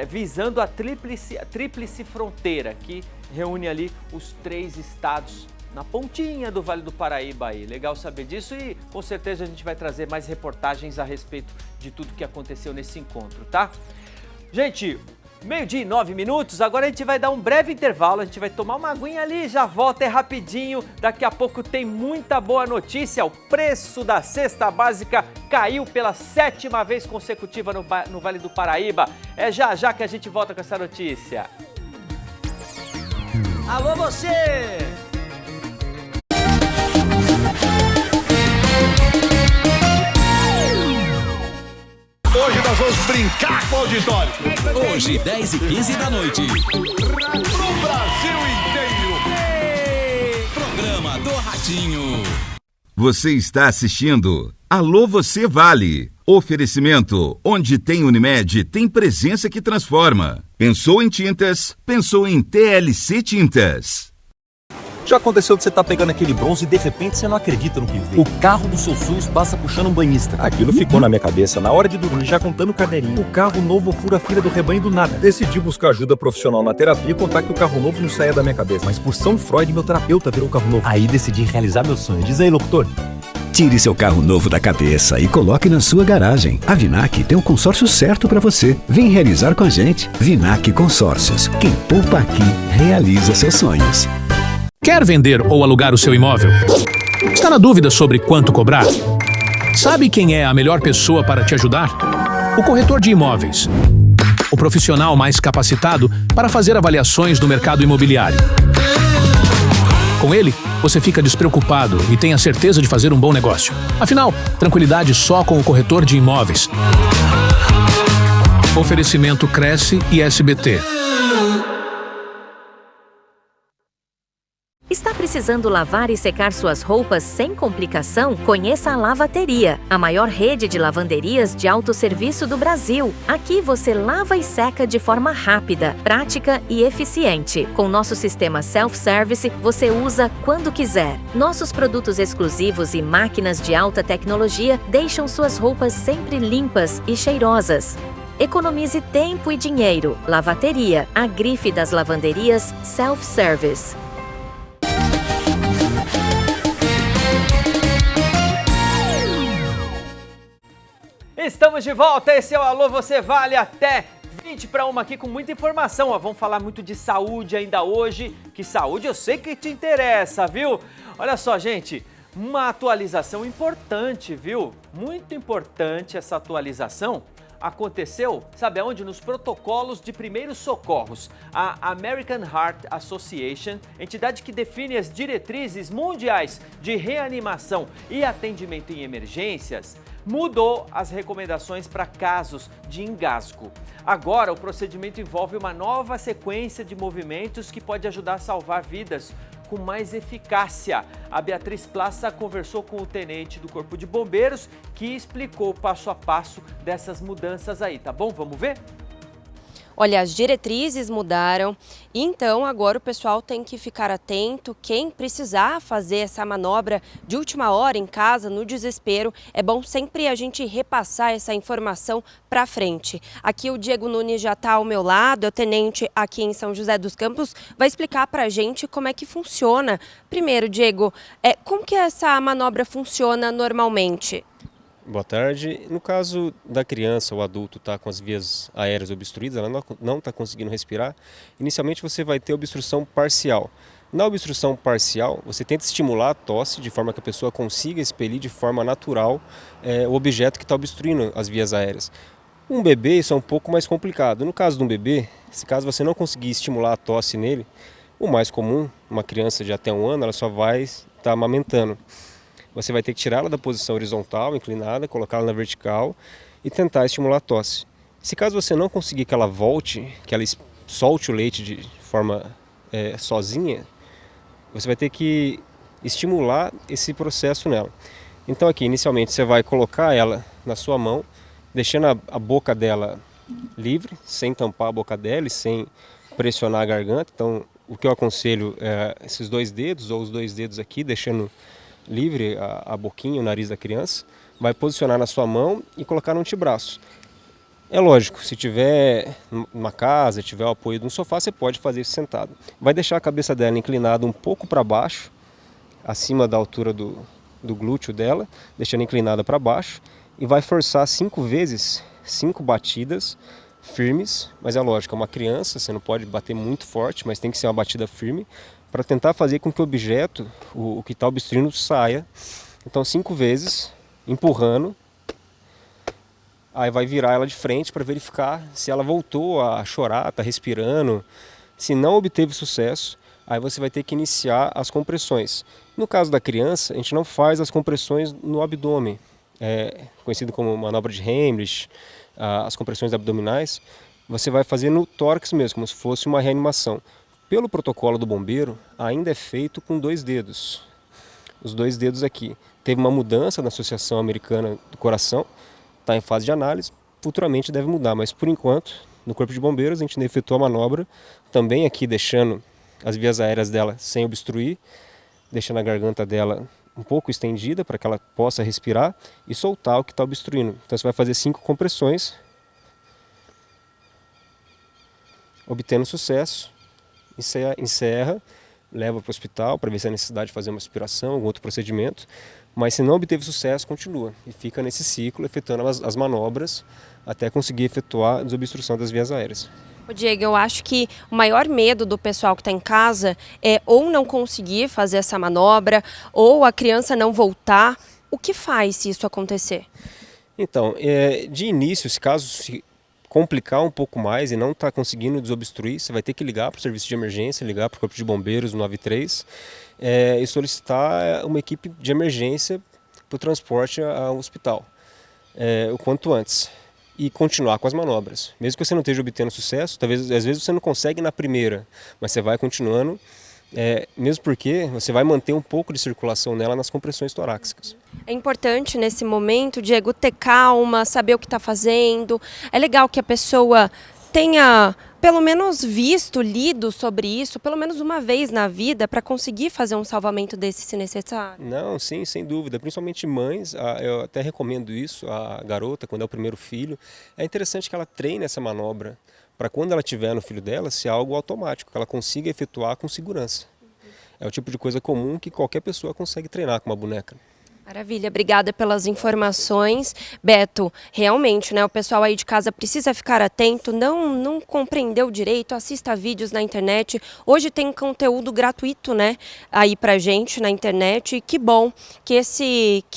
visando a tríplice fronteira, que reúne ali os 3 estados na pontinha do Vale do Paraíba aí. Legal saber disso e com certeza a gente vai trazer mais reportagens a respeito de tudo que aconteceu nesse encontro, tá? Gente, 12:09, agora a gente vai dar um breve intervalo, a gente vai tomar uma aguinha ali, já volta, é rapidinho, daqui a pouco tem muita boa notícia, o preço da cesta básica caiu pela 7ª vez consecutiva no Vale do Paraíba. É já que a gente volta com essa notícia. Alô você! Hoje nós vamos brincar com o auditório. Hoje, 10h15 da noite. Pro Brasil inteiro. Programa do Ratinho. Você está assistindo Alô Você Vale. Oferecimento, onde tem Unimed, tem presença que transforma. Pensou em tintas? Pensou em TLC Tintas. Já aconteceu de você estar pegando aquele bronze e de repente você não acredita no que vê. O carro do seu SUS passa puxando um banhista. Aquilo ficou na minha cabeça na hora de dormir, já contando o caderninho. O carro novo fura a fila do rebanho do nada. Decidi buscar ajuda profissional na terapia e contar que o carro novo não saía da minha cabeça. Mas por São Freud, meu terapeuta virou o carro novo. Aí decidi realizar meu sonho. Diz aí, locutor. Tire seu carro novo da cabeça e coloque na sua garagem. A Vinac tem o consórcio certo para você. Vem realizar com a gente. Vinac Consórcios. Quem poupa aqui, realiza seus sonhos. Quer vender ou alugar o seu imóvel? Está na dúvida sobre quanto cobrar? Sabe quem é a melhor pessoa para te ajudar? O corretor de imóveis. O profissional mais capacitado para fazer avaliações do mercado imobiliário. Com ele, você fica despreocupado e tem a certeza de fazer um bom negócio. Afinal, tranquilidade só com o corretor de imóveis. Oferecimento Cresce e SBT. Está precisando lavar e secar suas roupas sem complicação? Conheça a Lavateria, a maior rede de lavanderias de autosserviço do Brasil. Aqui você lava e seca de forma rápida, prática e eficiente. Com nosso sistema self-service, você usa quando quiser. Nossos produtos exclusivos e máquinas de alta tecnologia deixam suas roupas sempre limpas e cheirosas. Economize tempo e dinheiro. Lavateria, a grife das lavanderias self-service. Estamos de volta, esse é o Alô Você Vale, até 20:01 aqui com muita informação. Vamos falar muito de saúde ainda hoje, que saúde eu sei que te interessa, viu? Olha só, gente, uma atualização importante, viu? Muito importante essa atualização. Aconteceu, sabe aonde? Nos protocolos de primeiros socorros. A American Heart Association, entidade que define as diretrizes mundiais de reanimação e atendimento em emergências, mudou as recomendações para casos de engasgo. Agora, o procedimento envolve uma nova sequência de movimentos que pode ajudar a salvar vidas com mais eficácia. A Beatriz Plaça conversou com o tenente do Corpo de Bombeiros, que explicou passo a passo dessas mudanças aí, tá bom? Vamos ver? Olha, as diretrizes mudaram, então agora o pessoal tem que ficar atento. Quem precisar fazer essa manobra de última hora em casa, no desespero, é bom sempre a gente repassar essa informação para frente. Aqui o Diego Nunes já está ao meu lado, é o tenente aqui em São José dos Campos, vai explicar para a gente como é que funciona. Primeiro, Diego, como que essa manobra funciona normalmente? Boa tarde. No caso da criança ou adulto está com as vias aéreas obstruídas, ela não está conseguindo respirar, inicialmente você vai ter obstrução parcial. Na obstrução parcial, você tenta estimular a tosse de forma que a pessoa consiga expelir de forma natural o objeto que está obstruindo as vias aéreas. Um bebê, isso é um pouco mais complicado. No caso de um bebê, se caso você não conseguir estimular a tosse nele, o mais comum, uma criança de até 1 ano, ela só vai estar amamentando. Você vai ter que tirá-la da posição horizontal, inclinada, colocá-la na vertical e tentar estimular a tosse. Se caso você não conseguir que ela volte, que ela solte o leite de forma sozinha, você vai ter que estimular esse processo nela. Então aqui, inicialmente, você vai colocar ela na sua mão, deixando a boca dela livre, sem tampar a boca dela e sem pressionar a garganta. Então, o que eu aconselho é esses 2 dedos, ou os 2 dedos aqui, deixando livre a boquinha, o nariz da criança. Vai posicionar na sua mão e colocar no antebraço. É lógico, se tiver numa casa, tiver o apoio de um sofá, você pode fazer isso sentado. Vai deixar a cabeça dela inclinada um pouco para baixo, acima da altura do glúteo dela, deixando inclinada para baixo, e vai forçar 5 vezes, 5 batidas firmes, mas é lógico, é uma criança, você não pode bater muito forte, mas tem que ser uma batida firme, para tentar fazer com que o objeto, o que está obstruindo, saia. Então 5 vezes, empurrando. Aí vai virar ela de frente para verificar se ela voltou a chorar, está respirando. Se não obteve sucesso, aí você vai ter que iniciar as compressões. No caso da criança, a gente não faz as compressões no abdômen, conhecido como manobra de Heimlich, as compressões abdominais. Você vai fazer no tórax mesmo, como se fosse uma reanimação. Pelo protocolo do bombeiro, ainda é feito com 2 dedos. Os 2 dedos aqui. Teve uma mudança na Associação Americana do Coração, está em fase de análise, futuramente deve mudar, mas por enquanto, no Corpo de Bombeiros, a gente efetua a manobra, também aqui deixando as vias aéreas dela sem obstruir, deixando a garganta dela um pouco estendida para que ela possa respirar e soltar o que está obstruindo. Então você vai fazer 5 compressões, obtendo sucesso, encerra, leva para o hospital para ver se há necessidade de fazer uma aspiração, algum outro procedimento. Mas se não obteve sucesso, continua e fica nesse ciclo, efetuando as manobras até conseguir efetuar a desobstrução das vias aéreas. Ô Diego, eu acho que o maior medo do pessoal que está em casa é ou não conseguir fazer essa manobra, ou a criança não voltar. O que faz se isso acontecer? Então, de início, se caso se complicar um pouco mais e não está conseguindo desobstruir, você vai ter que ligar para o serviço de emergência, ligar para o Corpo de Bombeiros, 93, e solicitar uma equipe de emergência para o transporte ao hospital, o quanto antes. E continuar com as manobras. Mesmo que você não esteja obtendo sucesso, talvez às vezes você não consegue na primeira, mas você vai continuando, mesmo porque você vai manter um pouco de circulação nela nas compressões torácicas. É importante nesse momento, Diego, ter calma, saber o que está fazendo. É legal que a pessoa tenha pelo menos visto, lido sobre isso, pelo menos uma vez na vida, para conseguir fazer um salvamento desse se necessário. Não, sim, sem dúvida. Principalmente mães, eu até recomendo isso, a garota, quando é o primeiro filho. É interessante que ela treine essa manobra, para quando ela tiver no filho dela, ser algo automático, que ela consiga efetuar com segurança. É o tipo de coisa comum que qualquer pessoa consegue treinar com uma boneca. Maravilha, obrigada pelas informações. Beto, realmente, né, o pessoal aí de casa precisa ficar atento, não compreendeu direito, assista vídeos na internet. Hoje tem conteúdo gratuito, né, aí pra gente na internet. E que bom que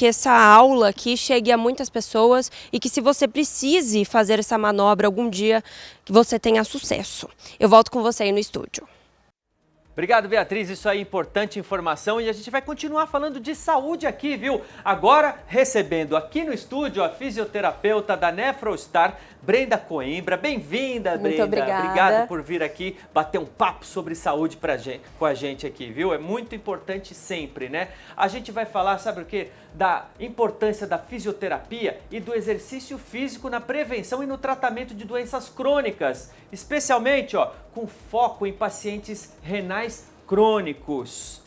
essa aula aqui chegue a muitas pessoas e que se você precise fazer essa manobra algum dia, que você tenha sucesso. Eu volto com você aí no estúdio. Obrigado, Beatriz, isso aí é importante informação e a gente vai continuar falando de saúde aqui, viu? Agora, recebendo aqui no estúdio a fisioterapeuta da Nefrostar, Brenda Coimbra. Bem-vinda, Brenda. Muito obrigada. Obrigado por vir aqui bater um papo sobre saúde com a gente aqui, viu? É muito importante sempre, né? A gente vai falar, sabe o quê? Da importância da fisioterapia e do exercício físico na prevenção e no tratamento de doenças crônicas, especialmente, com foco em pacientes renais crônicos.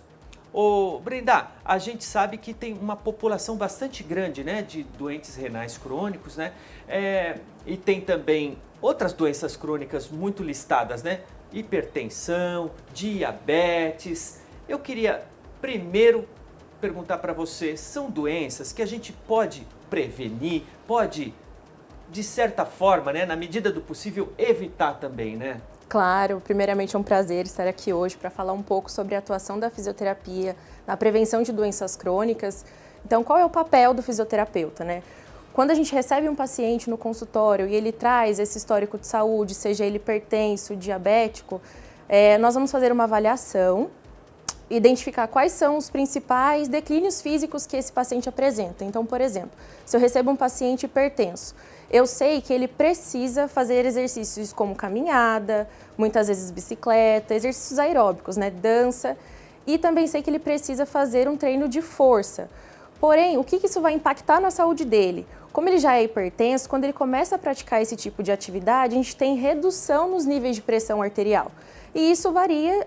Ô, Brenda, a gente sabe que tem uma população bastante grande, né, de doentes renais crônicos, né, e tem também outras doenças crônicas muito listadas, né, hipertensão, diabetes. Eu queria primeiro perguntar para você, são doenças que a gente pode prevenir, pode, de certa forma, né, na medida do possível, evitar também, né? Claro, primeiramente é um prazer estar aqui hoje para falar um pouco sobre a atuação da fisioterapia na prevenção de doenças crônicas. Então, qual é o papel do fisioterapeuta, né? Quando a gente recebe um paciente no consultório e ele traz esse histórico de saúde, seja ele hipertenso, diabético, nós vamos fazer uma avaliação, identificar quais são os principais declínios físicos que esse paciente apresenta. Então, por exemplo, se eu recebo um paciente hipertenso, eu sei que ele precisa fazer exercícios como caminhada, muitas vezes bicicleta, exercícios aeróbicos, né, dança, e também sei que ele precisa fazer um treino de força, Porém, o que isso vai impactar na saúde dele? Como ele já é hipertenso, quando ele começa a praticar esse tipo de atividade, a gente tem redução nos níveis de pressão arterial. E isso varia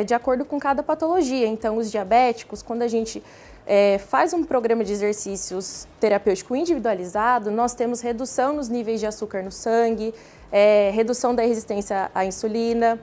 de acordo com cada patologia. Então, os diabéticos, quando a gente faz um programa de exercícios terapêutico individualizado, nós temos redução nos níveis de açúcar no sangue, redução da resistência à insulina.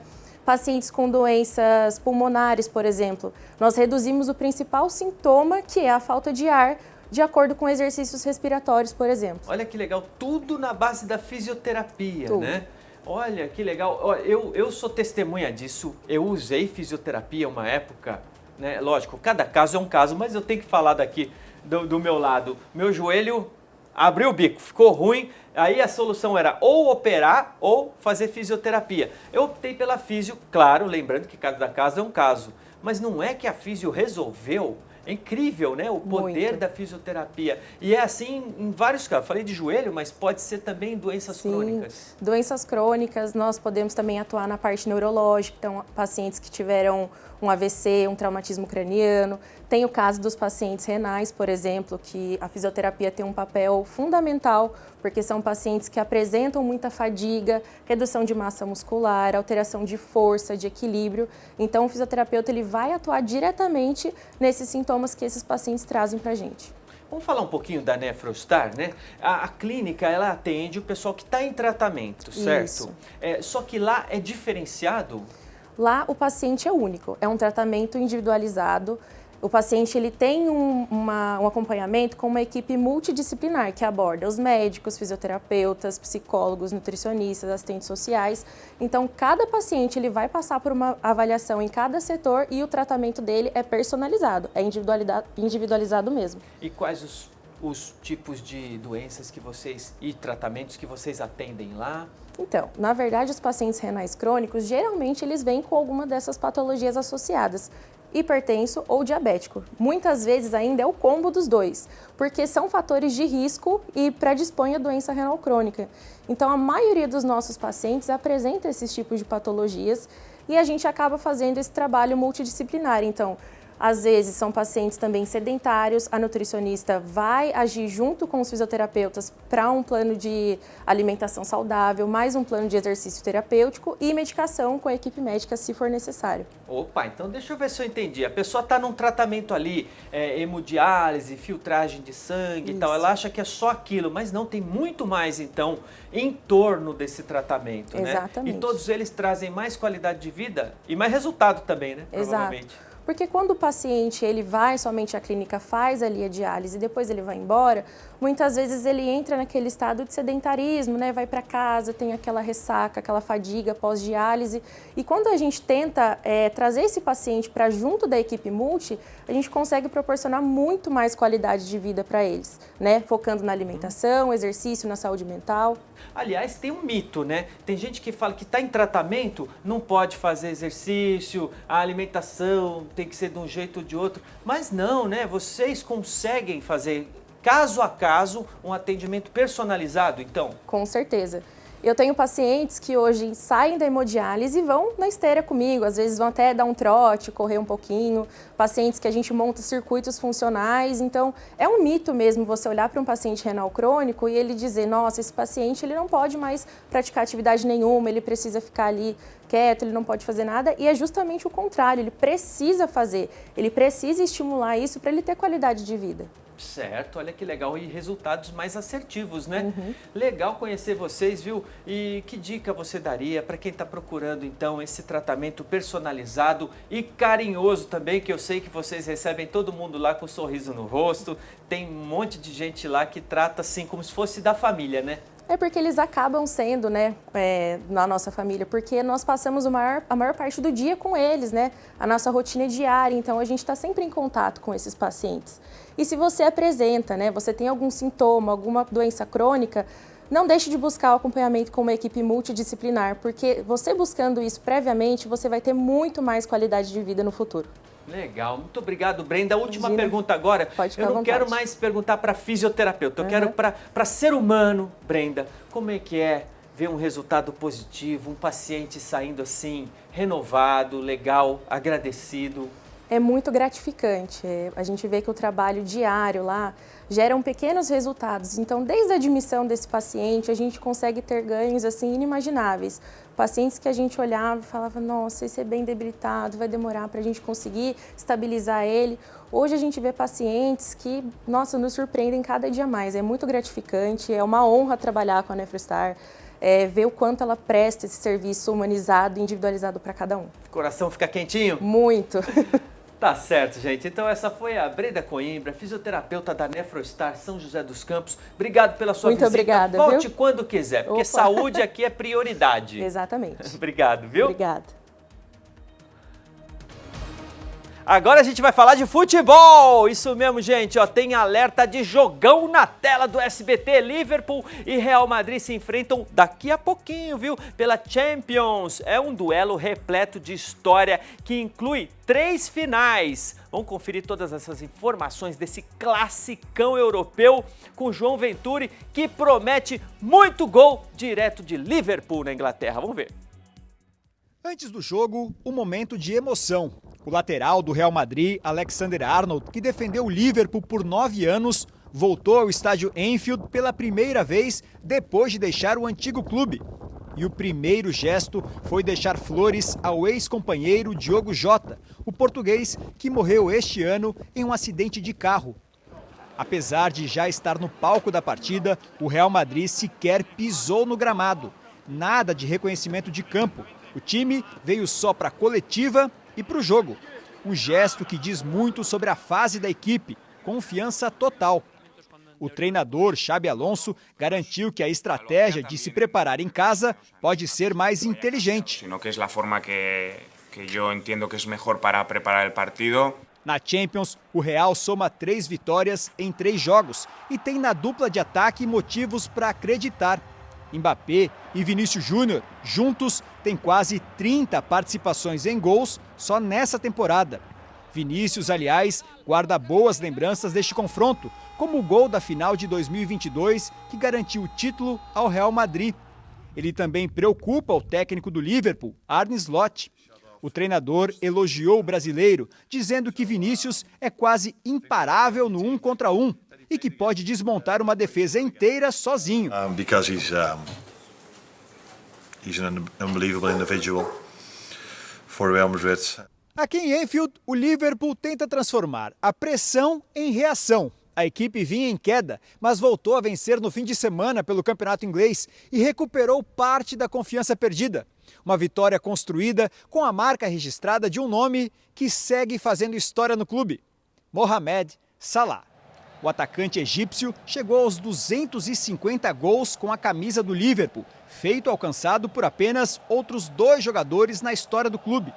Pacientes com doenças pulmonares, por exemplo, nós reduzimos o principal sintoma, que é a falta de ar, de acordo com exercícios respiratórios, por exemplo. Olha que legal, tudo na base da fisioterapia, Tudo. né? Olha que legal, eu sou testemunha disso, eu usei fisioterapia uma época, né? Lógico, cada caso é um caso, mas eu tenho que falar daqui do meu lado. Meu joelho abriu o bico, ficou ruim, aí a solução era ou operar ou fazer fisioterapia. Eu optei pela fisio, claro, lembrando que cada caso é um caso, mas não é que a fisio resolveu. É incrível, né? O poder da fisioterapia. E é assim em vários casos. Falei de joelho, mas pode ser também doenças crônicas. Doenças crônicas, nós podemos também atuar na parte neurológica. Então, pacientes que tiveram um AVC, um traumatismo craniano. Tem o caso dos pacientes renais, por exemplo, que a fisioterapia tem um papel fundamental, porque são pacientes que apresentam muita fadiga, redução de massa muscular, alteração de força, de equilíbrio. Então, o fisioterapeuta ele vai atuar diretamente nesses sintomas que esses pacientes trazem para a gente. Vamos falar um pouquinho da Nefrostar, né? A clínica, ela atende o pessoal que está em tratamento, certo? Isso. Só que lá é diferenciado? Lá, o paciente é único, é um tratamento individualizado. O paciente ele tem um acompanhamento com uma equipe multidisciplinar que aborda os médicos, fisioterapeutas, psicólogos, nutricionistas, assistentes sociais. Então, cada paciente ele vai passar por uma avaliação em cada setor e o tratamento dele é personalizado, é individualizado mesmo. E quais os tipos de doenças que vocês e tratamentos que vocês atendem lá? Então, na verdade, os pacientes renais crônicos, geralmente eles vêm com alguma dessas patologias associadas. Hipertenso ou diabético. Muitas vezes ainda é o combo dos dois, porque são fatores de risco e predispõem à doença renal crônica. Então, a maioria dos nossos pacientes apresenta esses tipos de patologias e a gente acaba fazendo esse trabalho multidisciplinar. Então, às vezes são pacientes também sedentários, a nutricionista vai agir junto com os fisioterapeutas para um plano de alimentação saudável, mais um plano de exercício terapêutico e medicação com a equipe médica se for necessário. Opa, então deixa eu ver se eu entendi. A pessoa está num tratamento ali, hemodiálise, filtragem de sangue e tal, ela acha que é só aquilo, mas não, tem muito mais então em torno desse tratamento, né? Exatamente. E todos eles trazem mais qualidade de vida e mais resultado também, né? Provavelmente. Exato. Porque quando o paciente ele vai somente à clínica, faz ali a diálise e depois ele vai embora, muitas vezes ele entra naquele estado de sedentarismo, né? Vai para casa, tem aquela ressaca, aquela fadiga pós-diálise. E quando a gente tenta trazer esse paciente para junto da equipe multi, a gente consegue proporcionar muito mais qualidade de vida para eles, né? Focando na alimentação, exercício, na saúde mental. Aliás, tem um mito, né? Tem gente que fala que está em tratamento, não pode fazer exercício, a alimentação tem que ser de um jeito ou de outro. Mas não, né? Vocês conseguem fazer, caso a caso, um atendimento personalizado, então? Com certeza. Eu tenho pacientes que hoje saem da hemodiálise e vão na esteira comigo, às vezes vão até dar um trote, correr um pouquinho, pacientes que a gente monta circuitos funcionais, então é um mito mesmo você olhar para um paciente renal crônico e ele dizer, nossa, esse paciente ele não pode mais praticar atividade nenhuma, ele precisa ficar ali quieto, ele não pode fazer nada, e é justamente o contrário, ele precisa fazer, ele precisa estimular isso para ele ter qualidade de vida. Certo, olha que legal, e resultados mais assertivos, né? Legal conhecer vocês, viu? E que dica você daria para quem está procurando, então, esse tratamento personalizado e carinhoso também, que eu sei que vocês recebem todo mundo lá com um sorriso no rosto, tem um monte de gente lá que trata assim como se fosse da família, né? É porque eles acabam sendo, né, na nossa família, porque nós passamos a maior parte do dia com eles, né, a nossa rotina é diária, então a gente está sempre em contato com esses pacientes. E se você apresenta, né, você tem algum sintoma, alguma doença crônica, não deixe de buscar o acompanhamento com uma equipe multidisciplinar, porque você buscando isso previamente, você vai ter muito mais qualidade de vida no futuro. Legal, muito obrigado, Brenda. A última pergunta agora, eu não quero mais perguntar para fisioterapeuta, eu quero para ser humano, Brenda, como é que é ver um resultado positivo, um paciente saindo assim, renovado, legal, agradecido? É muito gratificante. A gente vê que o trabalho diário lá geram pequenos resultados. Então, desde a admissão desse paciente, a gente consegue ter ganhos assim inimagináveis. Pacientes que a gente olhava e falava, nossa, esse é bem debilitado, vai demorar para a gente conseguir estabilizar ele. Hoje a gente vê pacientes que, nossa, nos surpreendem cada dia mais. É muito gratificante, é uma honra trabalhar com a Nefrostar. Ver o quanto ela presta esse serviço humanizado e individualizado para cada um. O coração fica quentinho? Muito. Tá certo, gente. Então essa foi a Brenda Coimbra, fisioterapeuta da Nefrostar São José dos Campos. Obrigado pela sua visita. Muito obrigada, Volte viu? quando quiser, porque saúde aqui é prioridade. Exatamente. Obrigado, viu? Obrigada. Agora a gente vai falar de futebol. Isso mesmo, gente. Tem alerta de jogão na tela do SBT. Liverpool e Real Madrid se enfrentam daqui a pouquinho, viu? Pela Champions. É um duelo repleto de história que inclui 3 finais. Vamos conferir todas essas informações desse classicão europeu com João Venturi, que promete muito gol direto de Liverpool na Inglaterra. Vamos ver. Antes do jogo, um momento de emoção. O lateral do Real Madrid, Alexander-Arnold, que defendeu o Liverpool por 9 anos, voltou ao estádio Anfield pela primeira vez depois de deixar o antigo clube. E o primeiro gesto foi deixar flores ao ex-companheiro Diogo Jota, o português que morreu este ano em um acidente de carro. Apesar de já estar no palco da partida, o Real Madrid sequer pisou no gramado. Nada de reconhecimento de campo. O time veio só para a coletiva e para o jogo. Um gesto que diz muito sobre a fase da equipe, confiança total. O treinador Xabi Alonso garantiu que a estratégia de se preparar em casa pode ser mais inteligente. Sino que é a forma que eu entendo que é melhor para preparar o partido. Na Champions, o Real soma 3 vitórias em 3 jogos e tem na dupla de ataque motivos para acreditar. Mbappé e Vinícius Júnior, juntos, têm quase 30 participações em gols só nessa temporada. Vinícius, aliás, guarda boas lembranças deste confronto, como o gol da final de 2022, que garantiu o título ao Real Madrid. Ele também preocupa o técnico do Liverpool, Arne Slot. O treinador elogiou o brasileiro, dizendo que Vinícius é quase imparável no 1 contra 1 e que pode desmontar uma defesa inteira sozinho. Because he's an unbelievable individual for Real Madrid. Aqui em Anfield, o Liverpool tenta transformar a pressão em reação. A equipe vinha em queda, mas voltou a vencer no fim de semana pelo campeonato inglês e recuperou parte da confiança perdida. Uma vitória construída com a marca registrada de um nome que segue fazendo história no clube: Mohamed Salah. O atacante egípcio chegou aos 250 gols com a camisa do Liverpool, feito alcançado por apenas outros 2 jogadores na história do clube.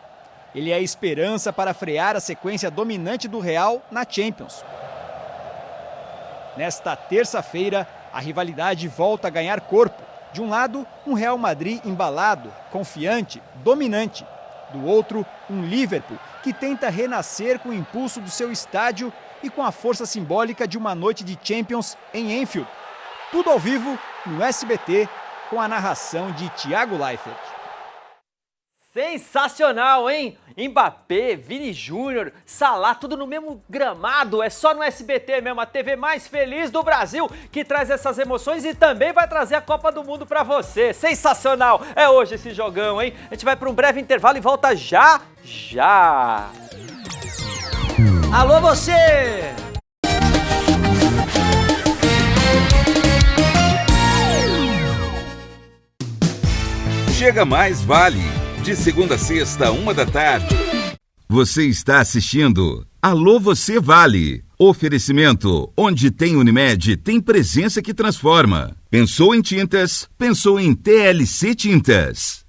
Ele é a esperança para frear a sequência dominante do Real na Champions. Nesta terça-feira, a rivalidade volta a ganhar corpo. De um lado, um Real Madrid embalado, confiante, dominante. Do outro, um Liverpool que tenta renascer com o impulso do seu estádio e com a força simbólica de uma noite de Champions em Anfield. Tudo ao vivo no SBT, com a narração de Thiago Leifert. Sensacional, hein? Mbappé, Vini Júnior, Salah, tudo no mesmo gramado. É só no SBT mesmo, a TV mais feliz do Brasil, que traz essas emoções e também vai trazer a Copa do Mundo pra você. Sensacional! É hoje esse jogão, hein? A gente vai pra um breve intervalo e volta já, já! Alô, você! Chega Mais Vale, de segunda a sexta, 13h. Você está assistindo Alô, Você Vale. Oferecimento, onde tem Unimed, tem presença que transforma. Pensou em tintas? Pensou em TLC Tintas.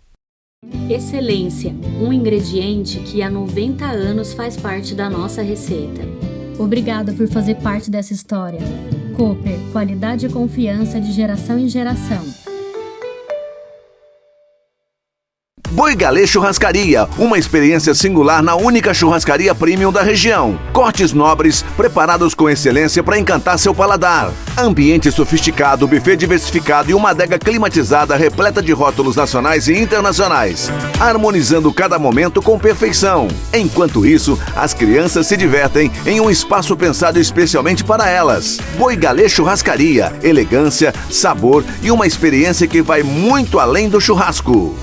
Excelência, um ingrediente que há 90 anos faz parte da nossa receita. Obrigada por fazer parte dessa história. Cooper, qualidade e confiança de geração em geração. Boi Galê Churrascaria, uma experiência singular na única churrascaria premium da região. Cortes nobres, preparados com excelência para encantar seu paladar. Ambiente sofisticado, buffet diversificado e uma adega climatizada repleta de rótulos nacionais e internacionais, harmonizando cada momento com perfeição. Enquanto isso, as crianças se divertem em um espaço pensado especialmente para elas. Boi Galê Churrascaria, elegância, sabor e uma experiência que vai muito além do churrasco.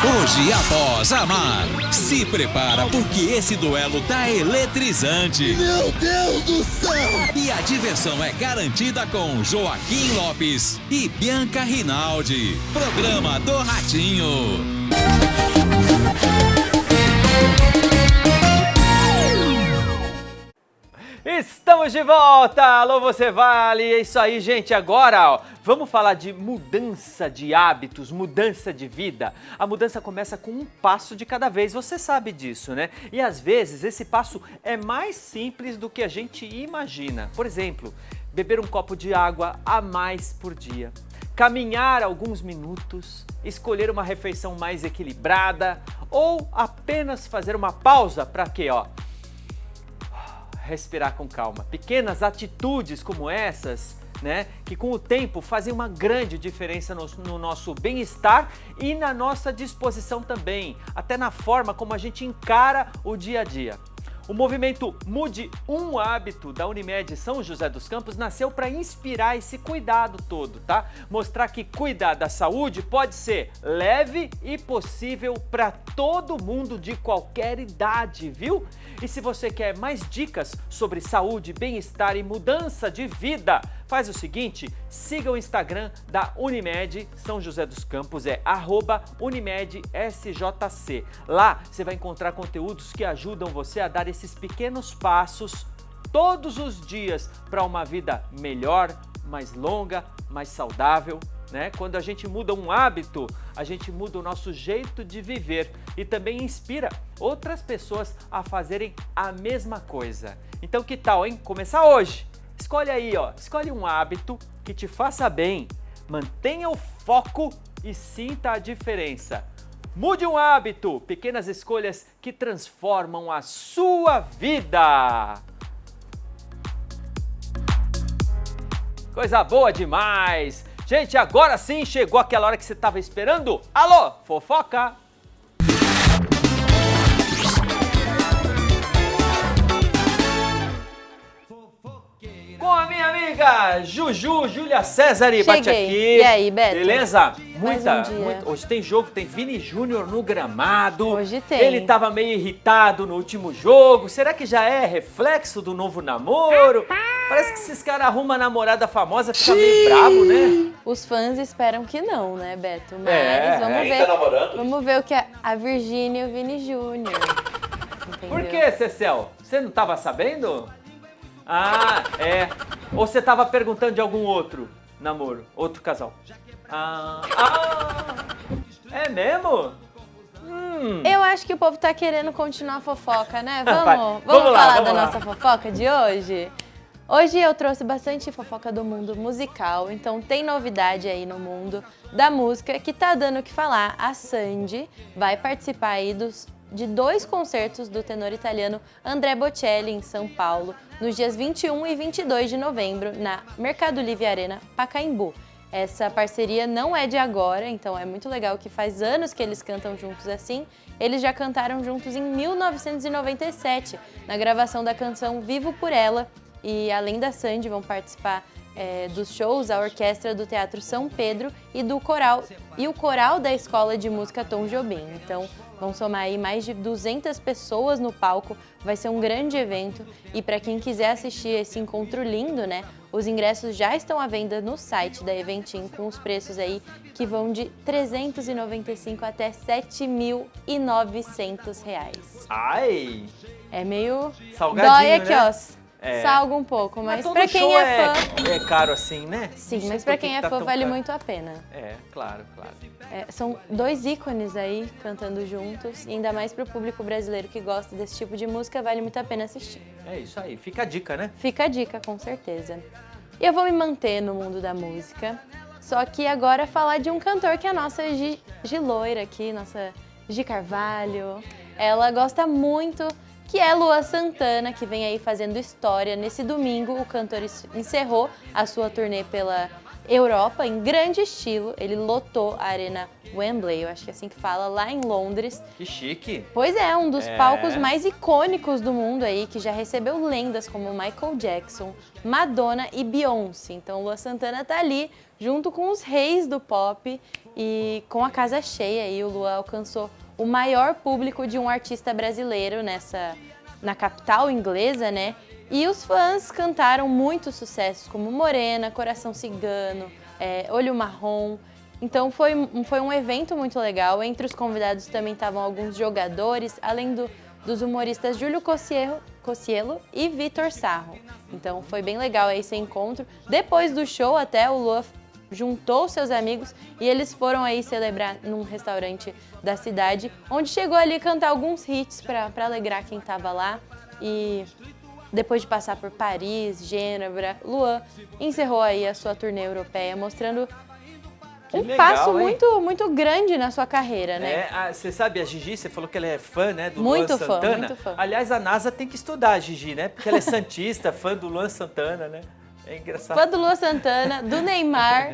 Hoje, após Amar, se prepara porque esse duelo tá eletrizante. Meu Deus do céu! E a diversão é garantida com Joaquim Lopes e Bianca Rinaldi. Programa do Ratinho. Estamos de volta! Alô, você vale! É isso aí, gente. Agora, ó, vamos falar de mudança de hábitos, mudança de vida. A mudança começa com um passo de cada vez, você sabe disso, né? E às vezes esse passo é mais simples do que a gente imagina. Por exemplo, beber um copo de água a mais por dia, caminhar alguns minutos, escolher uma refeição mais equilibrada ou apenas fazer uma pausa para quê, ó? Respirar com calma. Pequenas atitudes como essas, né, que com o tempo fazem uma grande diferença no nosso bem-estar e na nossa disposição também, até na forma como a gente encara o dia a dia. O movimento Mude um Hábito da Unimed São José dos Campos nasceu para inspirar esse cuidado todo, tá? Mostrar que cuidar da saúde pode ser leve e possível para todo mundo de qualquer idade, viu? E se você quer mais dicas sobre saúde, bem-estar e mudança de vida, faz o seguinte, siga o Instagram da Unimed São José dos Campos, é @UnimedSJC. Lá você vai encontrar conteúdos que ajudam você a dar esses pequenos passos todos os dias para uma vida melhor, mais longa, mais saudável, né? Quando a gente muda um hábito, a gente muda o nosso jeito de viver e também inspira outras pessoas a fazerem a mesma coisa. Então que tal, hein? Começar hoje! Escolhe aí, ó, escolhe um hábito que te faça bem, mantenha o foco e sinta a diferença. Mude um hábito, pequenas escolhas que transformam a sua vida. Coisa boa demais! Gente, agora sim chegou aquela hora que você estava esperando. Alô, fofoca! Com a minha amiga Júlia César, bate aqui. E aí, Beto? Beleza? Muita. Hoje tem jogo, tem Vini Júnior no gramado. Hoje tem. Ele tava meio irritado no último jogo. Será que já é reflexo do novo namoro? Parece que esses caras arrumam a namorada famosa, fica meio brabo, né? Os fãs esperam que não, né, Beto? Mas vamos ver. Tá namorando? Vamos ver o que a Virgínia e o Vini Júnior. Por que, Cecel? Você não tava sabendo? Ah, é. Ou você tava perguntando de algum outro namoro, outro casal? É mesmo? Eu acho que o povo tá querendo continuar a fofoca, né? Vamos falar da nossa fofoca de hoje? Hoje eu trouxe bastante fofoca do mundo musical, então tem novidade aí no mundo da música que tá dando o que falar. A Sandy vai participar aí de 2 concertos do tenor italiano André Bocelli em São Paulo, nos dias 21 e 22 de novembro, na Mercado Livre Arena, Pacaembu. Essa parceria não é de agora, então é muito legal que faz anos que eles cantam juntos assim. Eles já cantaram juntos em 1997, na gravação da canção Vivo por Ela. E além da Sandy, vão participar dos shows a orquestra do Teatro São Pedro e o coral da Escola de Música Tom Jobim. Então, vão somar aí mais de 200 pessoas no palco, vai ser um grande evento. E para quem quiser assistir esse encontro lindo, né, os ingressos já estão à venda no site da Eventim, com os preços aí que vão de R$ 395 até R$ 7.900. Ai! É meio... salgadinho, dói aqui, né? ó. Salga um pouco, mas pra quem show é fã... é caro assim, né? Sim, mas pra quem é fã vale muito a pena. É, claro. São 2 ícones aí cantando juntos, e ainda mais pro público brasileiro que gosta desse tipo de música, vale muito a pena assistir. É isso aí, fica a dica, né? Fica a dica, com certeza. E eu vou me manter no mundo da música. Só que agora falar de um cantor que é a nossa Gi Loira aqui, nossa Gi Carvalho. Ela gosta muito, que é Luan Santana, que vem aí fazendo história. Nesse domingo, o cantor encerrou a sua turnê pela Europa em grande estilo. Ele lotou a Arena Wembley, eu acho que é assim que fala, lá em Londres. Que chique! Pois é, um dos palcos mais icônicos do mundo aí, que já recebeu lendas como Michael Jackson, Madonna e Beyoncé. Então, Luan Santana tá ali junto com os reis do pop e com a casa cheia aí, o Luan alcançou o maior público de um artista brasileiro na capital inglesa, né? E os fãs cantaram muitos sucessos, como Morena, Coração Cigano, Olho Marrom. Então foi um evento muito legal. Entre os convidados também estavam alguns jogadores, além dos humoristas Júlio Cocielo e Vitor Sarro. Então foi bem legal esse encontro. Depois do show até o Luan juntou seus amigos e eles foram aí celebrar num restaurante da cidade, onde chegou ali a cantar alguns hits para alegrar quem estava lá. E depois de passar por Paris, Gênebra, Luan encerrou aí a sua turnê europeia, mostrando passo muito grande na sua carreira, né? Você sabe, a Gigi, você falou que ela é fã, né, do muito Luan fã, Santana. muito fã. Aliás, a NASA tem que estudar a Gigi, né? Porque ela é santista, fã do Luan Santana, né? É engraçado. Fã do Luan Santana, do Neymar.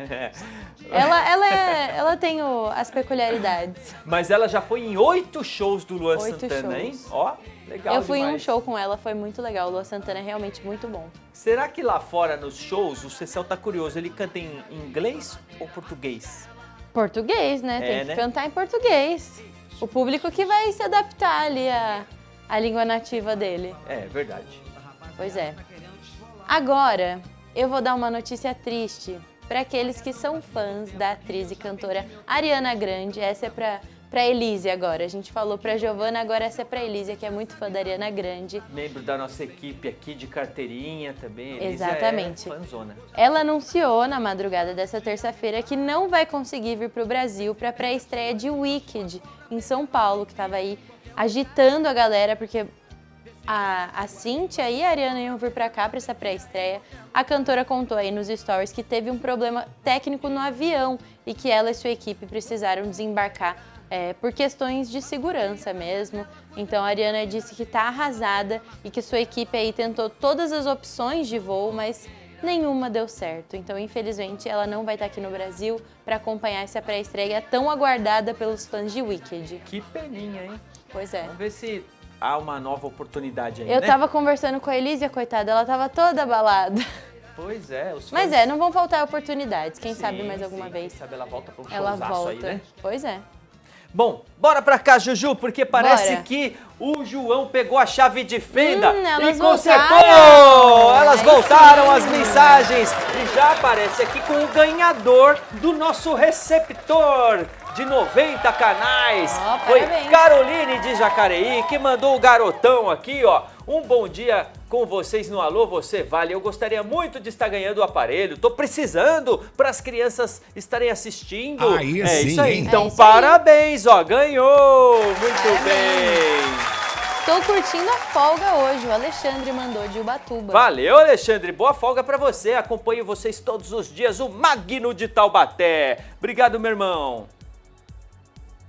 Ela tem as peculiaridades. Mas ela já foi em 8 shows do Luan Santana, hein? Ó, legal. Eu fui demais. em um show com ela, foi muito legal. O Luan Santana é realmente muito bom. Será que lá fora, nos shows, o Cecel tá curioso, ele canta em inglês ou português? Português, né? Tem que cantar em português. O público que vai se adaptar ali à língua nativa dele. É, verdade. Pois é. Agora, eu vou dar uma notícia triste para aqueles que são fãs da atriz e cantora Ariana Grande. Essa é para Elise agora. A gente falou para Giovana, agora essa é para Elise, que é muito fã da Ariana Grande. Membro da nossa equipe aqui de carteirinha também. Elise Exatamente. É fãzona. Ela anunciou na madrugada dessa terça-feira que não vai conseguir vir para o Brasil para a pré-estreia de Wicked em São Paulo, que estava aí agitando a galera, porque a Cíntia e a Ariana iam vir pra cá pra essa pré-estreia. A cantora contou aí nos stories que teve um problema técnico no avião e que ela e sua equipe precisaram desembarcar por questões de segurança mesmo. Então a Ariana disse que tá arrasada e que sua equipe aí tentou todas as opções de voo, mas nenhuma deu certo. Então, infelizmente, ela não vai estar aqui no Brasil para acompanhar essa pré-estreia tão aguardada pelos fãs de Wicked. Que peninha, hein? Pois é. Vamos ver se há uma nova oportunidade aí, Eu né? tava conversando com a Elísia, coitada, ela tava toda abalada. Pois é. Os fãs... Mas não vão faltar oportunidades. Quem sabe mais alguma vez. Quem sabe ela volta pra um ela showzaço volta. aí, né? Pois é. Bom, bora pra cá, Juju, porque parece que o João pegou a chave de fenda e consertou! Elas voltaram as mensagens e já aparece aqui com o ganhador do nosso receptor de 90 canais. Foi Caroline de Jacareí que mandou o garotão aqui, ó. Um bom dia com vocês no Alô Você Vale. Eu gostaria muito de estar ganhando o aparelho. Tô precisando para as crianças estarem assistindo. Aí sim, isso aí. hein? Então, parabéns, ó. Ganhou. Muito bem. Tô curtindo a folga hoje. O Alexandre mandou de Ubatuba. Valeu, Alexandre. Boa folga para você. Acompanho vocês todos os dias. O Magno de Taubaté. Obrigado, meu irmão.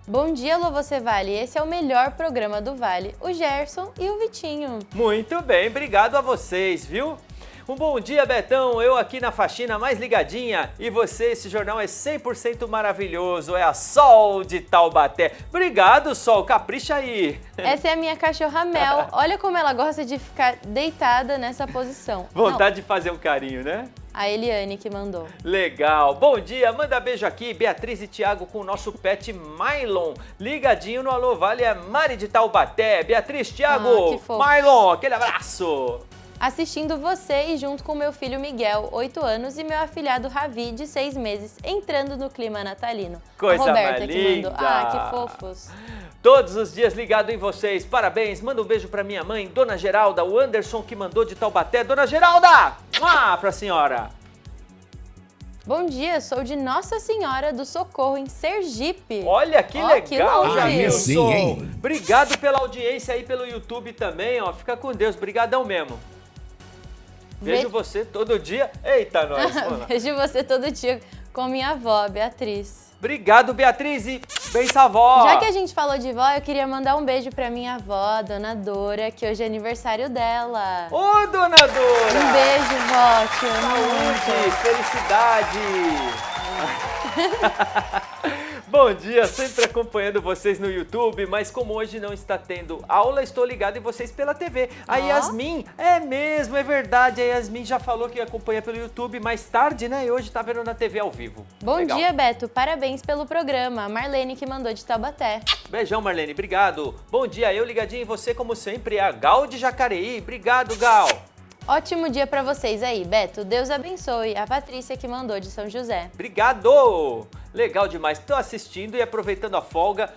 Bom dia, Alô Você Vale. Esse é o melhor programa do Vale. O Gerson e o Vitinho. Muito bem, obrigado a vocês, viu? Um bom dia, Betão. Eu aqui na faxina mais ligadinha. E você, esse jornal é 100% maravilhoso. É a Sol de Taubaté. Obrigado, Sol. Capricha aí. Essa é a minha cachorra Mel. Olha como ela gosta de ficar deitada nessa posição. Vontade de fazer um carinho, né? A Eliane que mandou. Legal. Bom dia, manda beijo aqui, Beatriz e Thiago com o nosso pet Mylon. Ligadinho no Alô Vale, é Mari de Taubaté. Beatriz, Thiago, que fofo. Mylon, aquele abraço. Assistindo você e junto com meu filho Miguel, 8 anos, e meu afilhado Ravi, de 6 meses, entrando no clima natalino. Coisa a Roberta mais que mandou. linda. Ah, que fofos. Todos os dias ligado em vocês, parabéns. Manda um beijo pra minha mãe, Dona Geralda, o Anderson que mandou de Taubaté. Dona Geralda, pra senhora. Bom dia, sou de Nossa Senhora do Socorro, em Sergipe. Olha que legal, que longe. sim, hein? Obrigado pela audiência aí pelo YouTube também, ó. Fica com Deus, brigadão mesmo. Vejo você todo dia. Eita, nós. Vejo você todo dia com minha avó, Beatriz. Obrigado, Beatriz, e benção, avó! Já que a gente falou de vó, eu queria mandar um beijo pra minha avó, Dona Dora, que hoje é aniversário dela. Ô, Dona Dora! Um beijo, vó, te amo. Saúde, felicidade! Bom dia, sempre acompanhando vocês no YouTube, mas como hoje não está tendo aula, estou ligado em vocês pela TV. A Yasmin, é mesmo, é verdade, a Yasmin já falou que acompanha pelo YouTube mais tarde, né? E hoje tá vendo na TV ao vivo. Bom dia, Beto, parabéns pelo programa. A Marlene que mandou de Taubaté. Beijão, Marlene, obrigado. Bom dia, eu ligadinho em você como sempre, a Gal de Jacareí. Obrigado, Gal. Ótimo dia pra vocês aí, Beto. Deus abençoe. A Patrícia que mandou de São José. Obrigado! Legal demais. Estou assistindo e aproveitando a folga.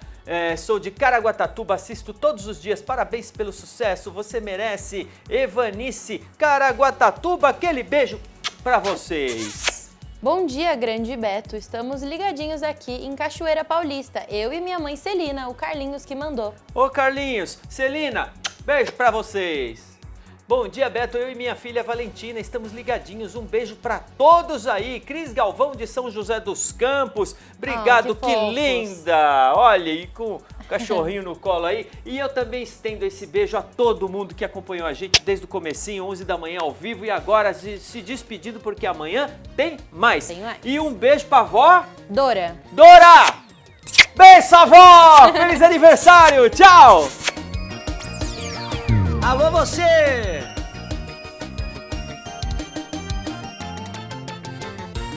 Sou de Caraguatatuba, assisto todos os dias. Parabéns pelo sucesso, você merece. Evanice, Caraguatatuba, aquele beijo pra vocês. Bom dia, grande Beto. Estamos ligadinhos aqui em Cachoeira Paulista. Eu e minha mãe Celina, o Carlinhos que mandou. Ô Carlinhos, Celina, beijo pra vocês. Bom dia, Beto. Eu e minha filha Valentina estamos ligadinhos. Um beijo pra todos aí. Cris Galvão de São José dos Campos. Obrigado, que linda. Olha, e com o cachorrinho no colo aí. E eu também estendo esse beijo a todo mundo que acompanhou a gente desde o comecinho, 11 da manhã ao vivo. E agora se despedindo porque amanhã tem mais. E um beijo pra vó Dora. Dora! Beijo, avó! Feliz aniversário! Tchau! Alô, você!